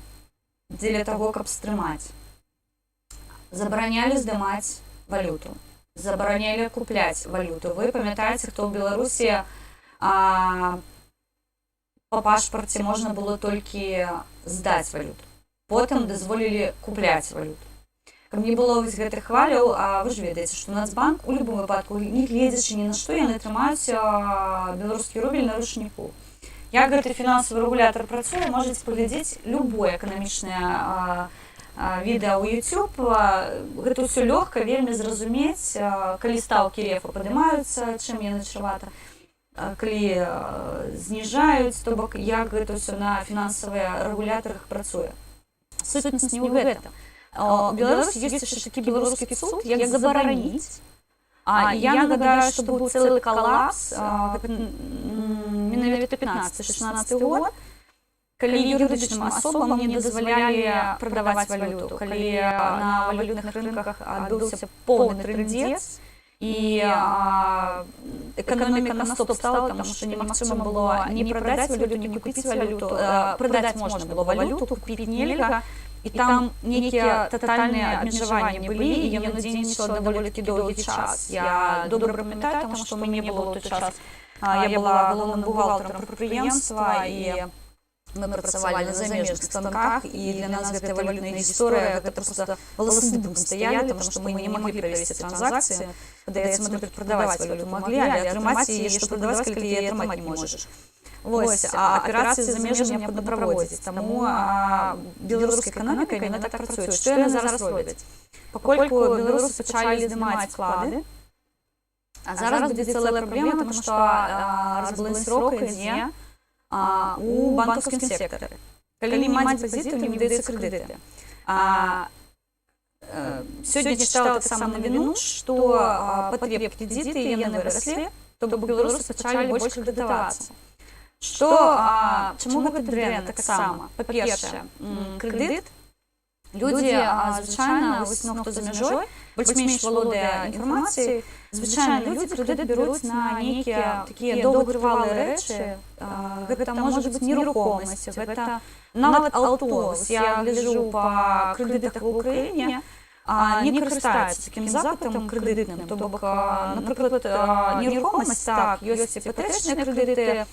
дзеля таго, каб стрымаць? Забаранялі здымаць валюту, забаранялі купляць валюту. Вы памятаеце, хто ў Беларусі па пашпарце можна было толькі здаць валюту. Потым дазволілі купляць валюту. Каб не было вось гэтых хваляў, вы ж ведаеце, што Нацбанк у любым выпадку, не гледзячы ні на што, яны трымаюць беларускі рубель на ручніку. Як гэты фінансавы рэгулятар працуе, можаце паглядзець любое эканамічнае відэа ў YouTube. Гэта ўсё лёгка, вельмі зразумець, калі стаўкі рефа падымаюцца, чым яны чрывата, калі зніжаюць, то бок як гэта ўсё на фінансавыя рэгулятарах працуе. Сутнасць не ў гэтым. У Беларусі ёсць яшчэ такі беларускі цуд, як забараніць. Я нагадаю, што быў цэлы калапс менавіта 15-16 год, калі юрыдычным асобам не дазвалялі прадаваць валюту, калі на валютных рынках адбыўся поўны трындзец, і эканоміка на стоп стала, таму што немагчыма было не прадаць валюту, не купіць валюту. Прадаць можна было валюту, купіць нельга. І там нейкія татальныя абмежаванні былі, і яно дзейнічала даволі-такі доўгі час. Я добра памятаю, таму што мяне было ў той час. Я была галоўным бухгалтарам прадпрыемства, і мы працавалі на замежных станках, і для нас гэта валютная гісторыя, гэта проста валасы дыбам стаялі, таму што мы не маглі правесці транзакцыі. Падаецца, мы толькі прадаваць валюту маглі, але атрымаць яе, што прадаваць, калі ты яе атрымаць не можаш. Вось, аперацыі за межамі неабходна праводзіць. Таму беларуская эканоміка именно так працуе. Што яны зараз робяць? Паколькі беларусы пачалі здымаць вклады, а зараз будзе цэлая праблема, таму што разбалансіроўка ідзе у банкаўскім сектары. Калі маць дэпазіты, не выдаюцца крэдыты. Сёння чытала таксама навіну, што патрэб крэдыты яны выраслі, то бок беларусы пачалі больш крэдытавацца. Чаму гэта дрэнна таксама? Па-першае, крэдыт. Людзі, звычайна, хто за мяжой, больш-менш валодае інфармацыяй, звычайна людзі крэдыт бяруць на нейкія такія доўгатрывалыя рэчы. Гэта можа быць нерухомасць, гэта нават аўто. Я гляджу па крэдытах в Украіне, не карыстаюцца такім запытам крэдытным. То бок, напрыклад, нерухомасць, так, ёсць іпатэчныя крэдыты,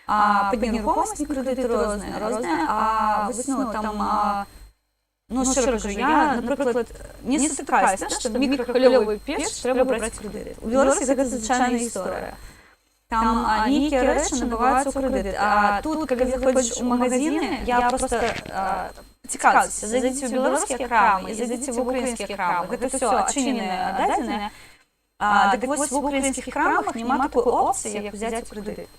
пад нерухомасць крэдыты розныя, вось, шчыра кажу, я, напрыклад, не сутыкаюся, што мікрахвалевую печ трэба браць крэдыт. У Беларусі гэта звычайная гісторыя. Там нейкія рэчы набываюцца ў крэдыт. Тут, калі заходзіш у магазіны, я проста цікавіцеся, зайдзіце ў беларускія крамы і зайдзіце ў украінскія крамы. Гэта ўсё адчыненыя дадзеныя. Дык вось в украінскіх крамах няма такой опцыі, як узяць у крэдыт.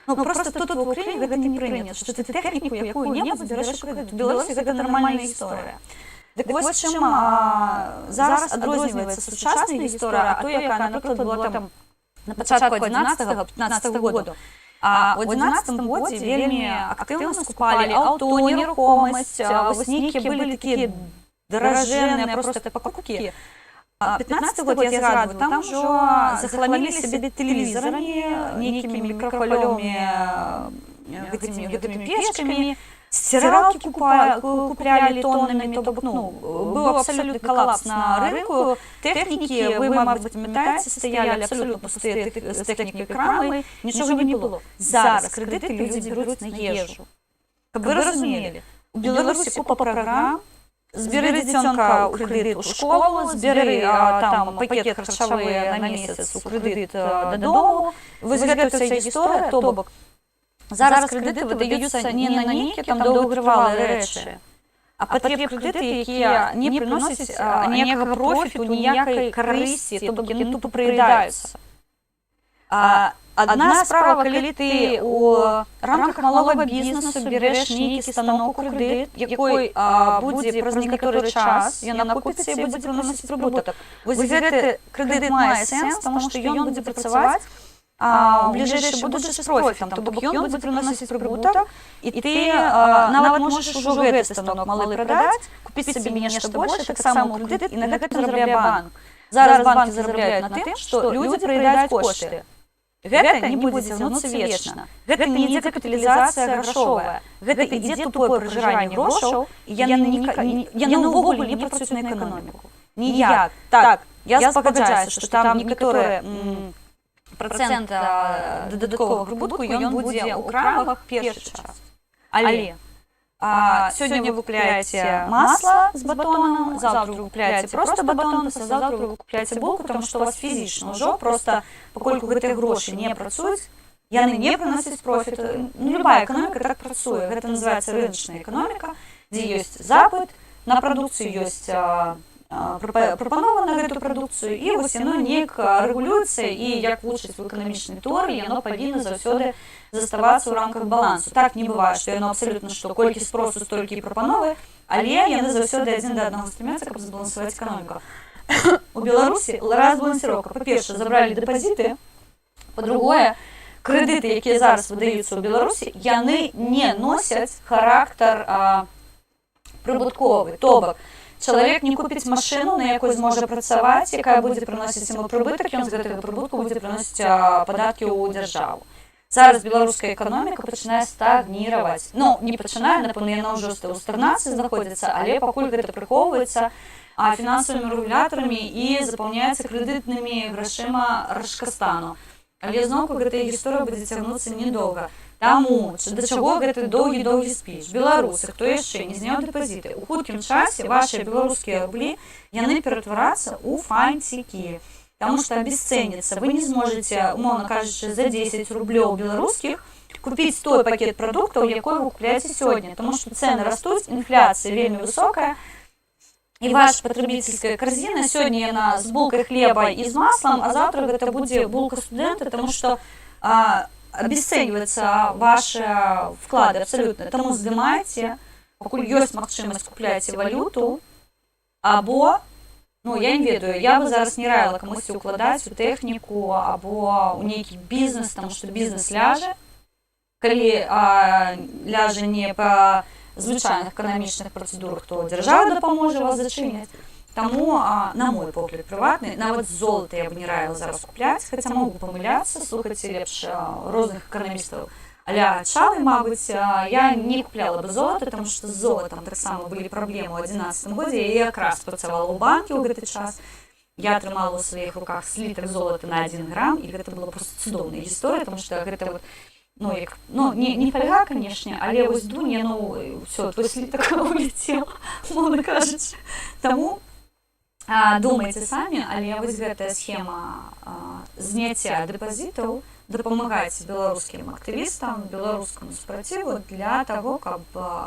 Просто тут в Украине гэта не прынята, што ты тэхніку якую-небудзь бярэш у крэдыт. У Беларусі гэта нармальная гісторыя. Дык вось чым зараз адрозніваецца сучасная гісторыя, а той, якая, напрыклад, была там на пачатку 11-15 году. У 11 годзе вельмі актыўна скупалі аўто, нерухомасць, вось нейкія былі такія даражэнныя проста пакупкі. 15 год, я згадваю, там ужо захламілі сябе тэлевізорамі, нейкімі мікрахвалёвымі гэтымі печкамі, сціралкі куплялі тоннамі, то бок, быў абсалютны калапс на рынку, тэхнікі, вы, мабыць, памятаеце, стаялі абсалютна пустыя з тэхнікай крамы, нічога не было. Зараз крэдыты людзі бяруць на ежу. Каб вы разумелі, у Беларусі купа праграм, зберы дзіцёнка ў крэдыт у школу, зберы там пакет харчавы на месяц у крэдыт дадому. Вось гэта ўся гісторыя, то бок зараз крэдыты выдаюцца не на нейкія там доўгатрывалыя рэчы, патріб кредити, які не приносять ніякого профіту, ніякої користі, тобто вони тупо приїдаються. Одна справа, коли ти у рамках малого бізнесу береш некий станок у кредит, який буде праз некоторий час, він накопиться і буде приносити прибуток. Ось цей кредит має сенс, тому що він буде працювати у ближайшее будущее с профитом, тобто він буде приносити прибуток, і ти навіть можеш уже цей станок малий продати, купити собі нечто більше, так само кредит, і на гэтым заробляє банк. Зараз банки заробляють на тим, що люди проїдають кошти. Гэта не будзе цягнуцца вечна. Гэта не ідзе капіталізацыя грашовая. Гэта ідзе тупое прыжыранне грошаў, і яны ўвогуле не працуюць на эканоміку. Ніяк. Так, я спагадзяюся, што там некаторыя працэнт дадатковага прыбутку ён будзе ў крамах першы час. Але сёння вы купляеце масло з батоном, завтра вы купляеце просто батон, завтра вы купляеце булку, тому што у вас фізічна ўжо просто, пакольку гэтыя грошы не працуюць, яны не прыносяць профіт. Любая эканоміка так працуе. Гэта называецца рыночная эканоміка, дзе ёсць запыт на прадукцыю, ёсць прапанова на гэту прадукцыю, і вось яно неяк рэгулюецца, і як вучаць у эканамічнай тэорыі, яно павінна заўсёды заставацца ў рамках балансу. Так не бывае, што яно абсалютна што колькі спросу, столькі і прапановы, але яны заўсёды адзін да аднаго стрымяцца, каб збалансаваць эканоміку. У Беларусі разбалансіроўка. Па-першае, забралі дэпазіты, па-другое, крэдыты, якія зараз выдаюцца ў Беларусі, яны не носяць характар прыбутковы. То бок, чалавек не купіць машыну, на якой зможа працаваць, якая будзе прыносіць яму прыбытак, ён з гэтага прыбытку будзе прыносіць падаткі ў дзяржаву. Зараз беларуская эканоміка пачынае стагніраваць. Ну, не пачынае, напэўна, яна ўжо ў стагнацыі знаходзіцца, але пакуль гэта прыхоўваецца фінансавымі рэгулятарамі і запаўняецца крэдытнымі грашыма Рашкастану. Але зноўку гэтая гісторыя будзе цягнуцца недоўга. Таму, да чаго гэты доўгі спіч? Беларусы, хто яшчэ не зняў дэпазіты, у хуткім часе вашыя беларускія рублі, яны ператварацца ў фантики. Таму што абесцэніцца. Вы не зможаце, умоўна кажучы, за 10 рублёў беларускіх купіць той пакет прадуктаў, якой вы купляеце сёння. Таму што цэны растуць, інфляцыя вельмі высокая, і ваша патрабіцельская карзіна сёння яна з булкай хлеба і з маслам, а заўтра гэта будзе булка студэнта, таму што абесцэньваюцца ваши вклады абсолютно. Таму здымайце, пакуль ёсць магчымасць, купляйце валюту, або, ну, я не ведаю, я бы зараз не раіла камусьці укладаць у тэхніку або ў нейкі бізнес, таму што бізнес ляжа, калі ляжа не па звычайных эканамічных працэдурах, то дзяржава дапаможа вас зачыняць. Таму, на мой погляд прыватны, нават золата я бы не раіла зараз купляць, хаця могу памыляцца, слухайце лепш розных эканамістаў. Але Чалы, мабыць, я не купляла бы золата, таму што з золатам таксама былі праблемы ў 2011 годзе, я якраз працавала ў банке ў гэты час. Я атрымала ў сваіх руках слітак золата на 1 грам, і гэта была проста цудоўная гісторыя, таму што гэта вот, не фольга, канешне, але вось дунь, ўсё, твой слітак улецеў, мовна кажучы. Таму думайце самі, але вось гэтая схема зняцця дэпазітаў дапамагаць беларускім актывістам, беларускаму супраціву для таго, каб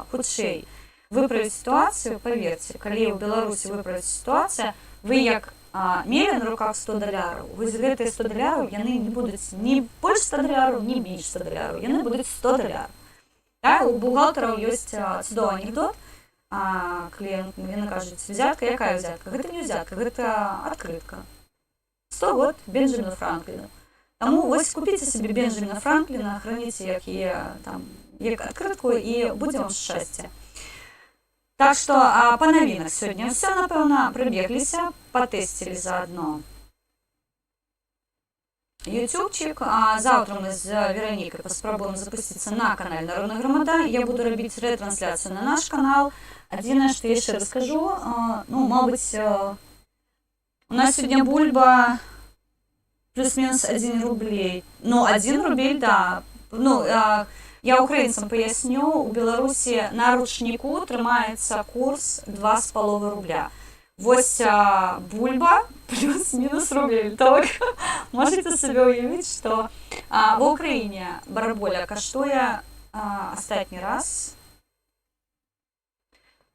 хутчэй выправіць сітуацыю. Паверце, калі ў Беларусі выправіць сітуацыя, вы як мелі на руках $100, вось гэтыя $100 яны не будуць ні больш $100, ні менш $100, яны будуць $100. У бухгалтараў ёсць цудовы анекдот. Кліент мне кажуць, взятка, якая взятка? Гэта не взятка, гэта адкрытка. 100 год Бенджаміна Франкліна. Таму вось купіце сабе Бенджаміна Франкліна, храніце як адкрытку, і будзе вам шчасце. Так што па навінах сёння ўсё, напэўна, прыбегліся, патэсцілі заадно ютубчик. Завтра мы з Веронікай паспрабуем запусціцца на канале Народная Грамада. Я буду рабіць рэтрансляцыю на наш канал. Адзінае, што яшчэ раскажу, мабыць, у нас сёння бульба плюс-мінус 1 рублей. 1 рубль, да. Я украінцам паясню, у Беларусі на ручніку трымаецца курс 2,5 рубля. Вось бульба плюс-мінус рубль. Так, можете сабе уявіць, што в Украіне бараболя каштуе астатні раз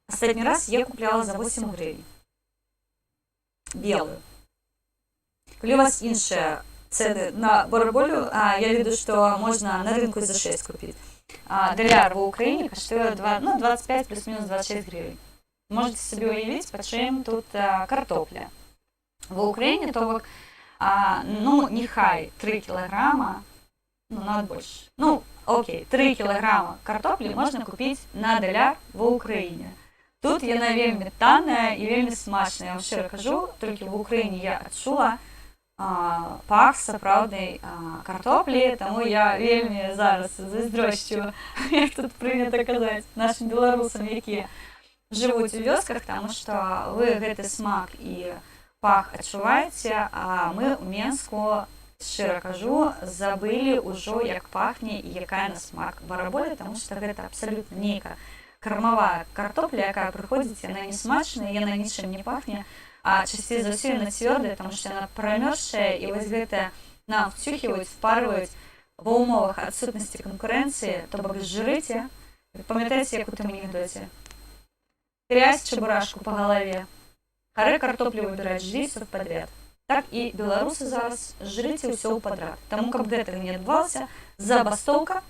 Остатний раз я купляла за 8 гривень. Белую. Коли у вас іншие цены на бараболю, я веду, что можно на рынку за 6 купить. Даляр в Украине коштує 25 плюс-мінус 26 гривень. Можете собі уявити, по чим тут картопля. В Україні то нехай 3 кілограма, навіть більше. Окей, 3 кілограма картоплі можна купити на даляр в Україні. Тут яна вельми танная і вельми смачная. Я вам щиро кажу, тільки в Україні я відчула пах сапраўднай картоплі, тому я вельми зараз зайздрощу, як тут прийнято казати, нашим беларусам, які живуть у вёсках, тому що ви гэты смак і пах адчуваеце, а мы у Менску, щиро кажу, забылі ўжо, як пахне і якая на смак бараболя, тому що гэта абсолютно нейкая кармавая картопля, якая прыходзіць, яна не смачная, яна нічым не пахне, а часцей за ўсё яна цвёрдая, тому што яна прамёрзшая, і вось гэта нам втюхиваюць, впарваюць ва ўмовах адсутнасці канкурэнцыі, то бок жрыце. Памятаеце, як у тым анекдоце? Трясь чебурашку по голове. Харе картоплю выбирать, жри все подряд. Так і беларусы зараз жрыце ўсё подряд. Таму, каб гэтага не адбывалася, забастоўка,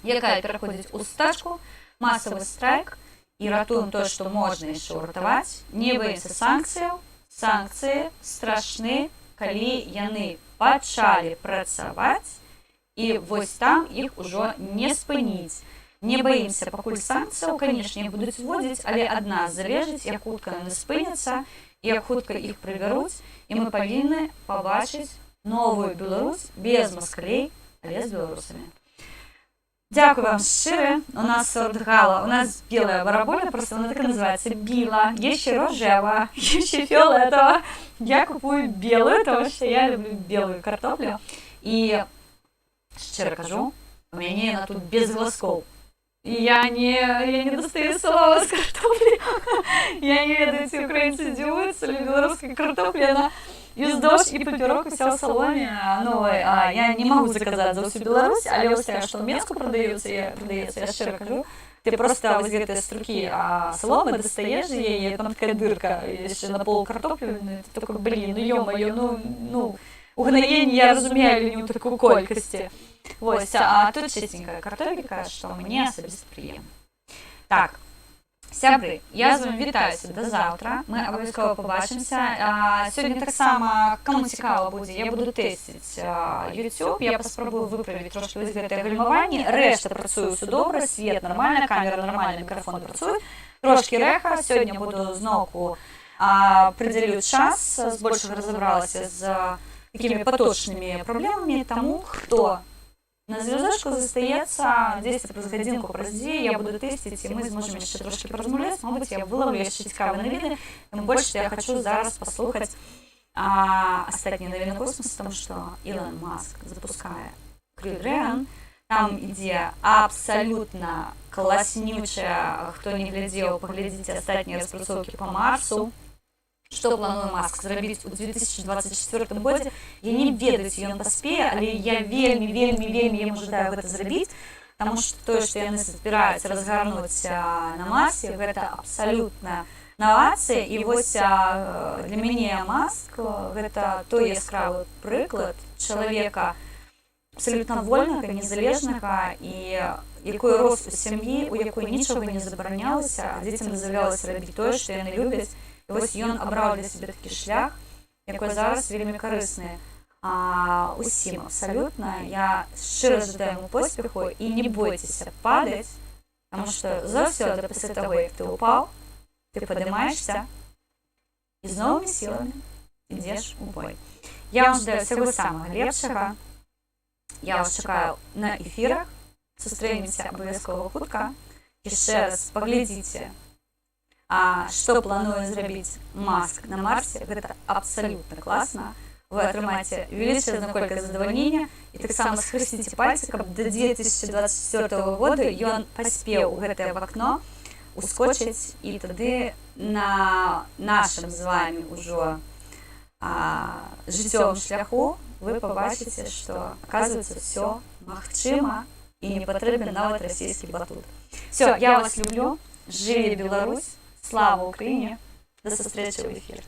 якая пераходзіць у стачку, масавы страйк, і ратуем тое, што можна яшчэ ўратаваць, не баімся санкцыяў. Санкцыі страшны, калі яны пачалі працаваць, і вось там іх ужо не спыніць. Не баімся пакуль санкцыяў, канешне, будуць вводзіць, але ад нас залежыць, як хутка яны спыняцца, як хутка іх прыбяруць, і мы павінны пабачыць новую Беларусь без маскалей, але з беларусамі. Дякую вам шчыра. У нас сорт гала, у нас белая бараболя, просто она так и называется, била. Есть еще рожева, есть еще фиолетовая. Я купую белую, потому что я люблю белую картоплю. И, шчыра кажу, у меня она тут без глазков. И я не достаю слова с картофли. Я не ведаю, ці украинцы здзіваюцца, але беларуская картопля, она уздовж і папірок уся ў саломе новай. Я не могу заказаць за ўсю Беларусь, але вось тая, што ў Менску прадаецца, я шчыра кажу, ты просто вось гэтыя струкі саломы дастаеш яе, там такая дырка, яшчэ на пол картоплю, ты такой, блин, ё-моё, угнаенне я разумею, не ў такой колькасці. Вось, а тут чистенькая картопелька, што мне асабіста прыемна. Так, сябры, я з вами вітаюся до завтра. Мы абавязкова побачимся. Сьогодні таксама, кому цікаво будзе, я буду тесціць YouTube. Я паспрабую выправіць трошки вось гэтае гальмаванне. Рэшта працуе ўсё добра, свет нормальна, камера нормальна, мікрафон працуе. Трошки рэха. Сёння буду зноўку прыдзялю час, збольшага разабралася з такімі паточнымі праблемамі. Таму, хто на зв'язочку застаецца 10 праз гадзінку, праз 2 я буду тесціць, і мы зможем яшчэ трошки паразмаўляць. Мабыць, я вылаўлю яшчэ цікавыя навіны. Тым больш, я хочу зараз паслухаць астатнія навіны космоса, тому што Ілон Маск запускае Crew Dragon. Там ідзе абсалютна класнючая. Хто не глядзеў, паглядзіце астатнія распрацоўкі па Марсу. Што плануе Маск зрабіць у 2024 годзе, я не ведаю, ці ён паспее, але я вельмі яму жадаю гэта зрабіць, таму што тое, што яны збіраюцца разгарнуць на Марсе, гэта абсалютная навацыя. І вось для мяне Маск гэта той яскравы прыклад чалавека абсалютна вольнага, незалежнага, і якой рос у сям'і, у якой нічога не забаранялася, дзецям дазвалялася рабіць тое, што яны любяць. І вось ён абраў для сябе такі шлях, якой зараз вельмі карысны усім абсалютна. Я шчыра жадаю яму поспеху, і не бойцеся падаць, таму што заўсёды пасля таго, як ты ўпаў, ты падымаешся і з новымі сіламі ідзеш у бой. Я вам жадаю ўсяго самага лепшага. Я вас чакаю на эфірах. Сустрэнемся абавязкова хутка. Яшчэ раз паглядзіце, што плануе зрабіць Маск на Марсе. Гэта абсалютна класна. Вы атрымаеце велічэзную колькасць задавальнення, і таксама схрысціце пальцы, каб да 2024 года ён паспеў у гэтае вакно ускочыць, і тады на нашым з вами ўжо жыццёвым шляху вы пабачыце, што, аказваецца, ўсё магчыма і не патрэбен нават расійскі батут. Всё, я вас люблю. Жыве Беларусь! Слава Україні! До зустрічі в ефірі!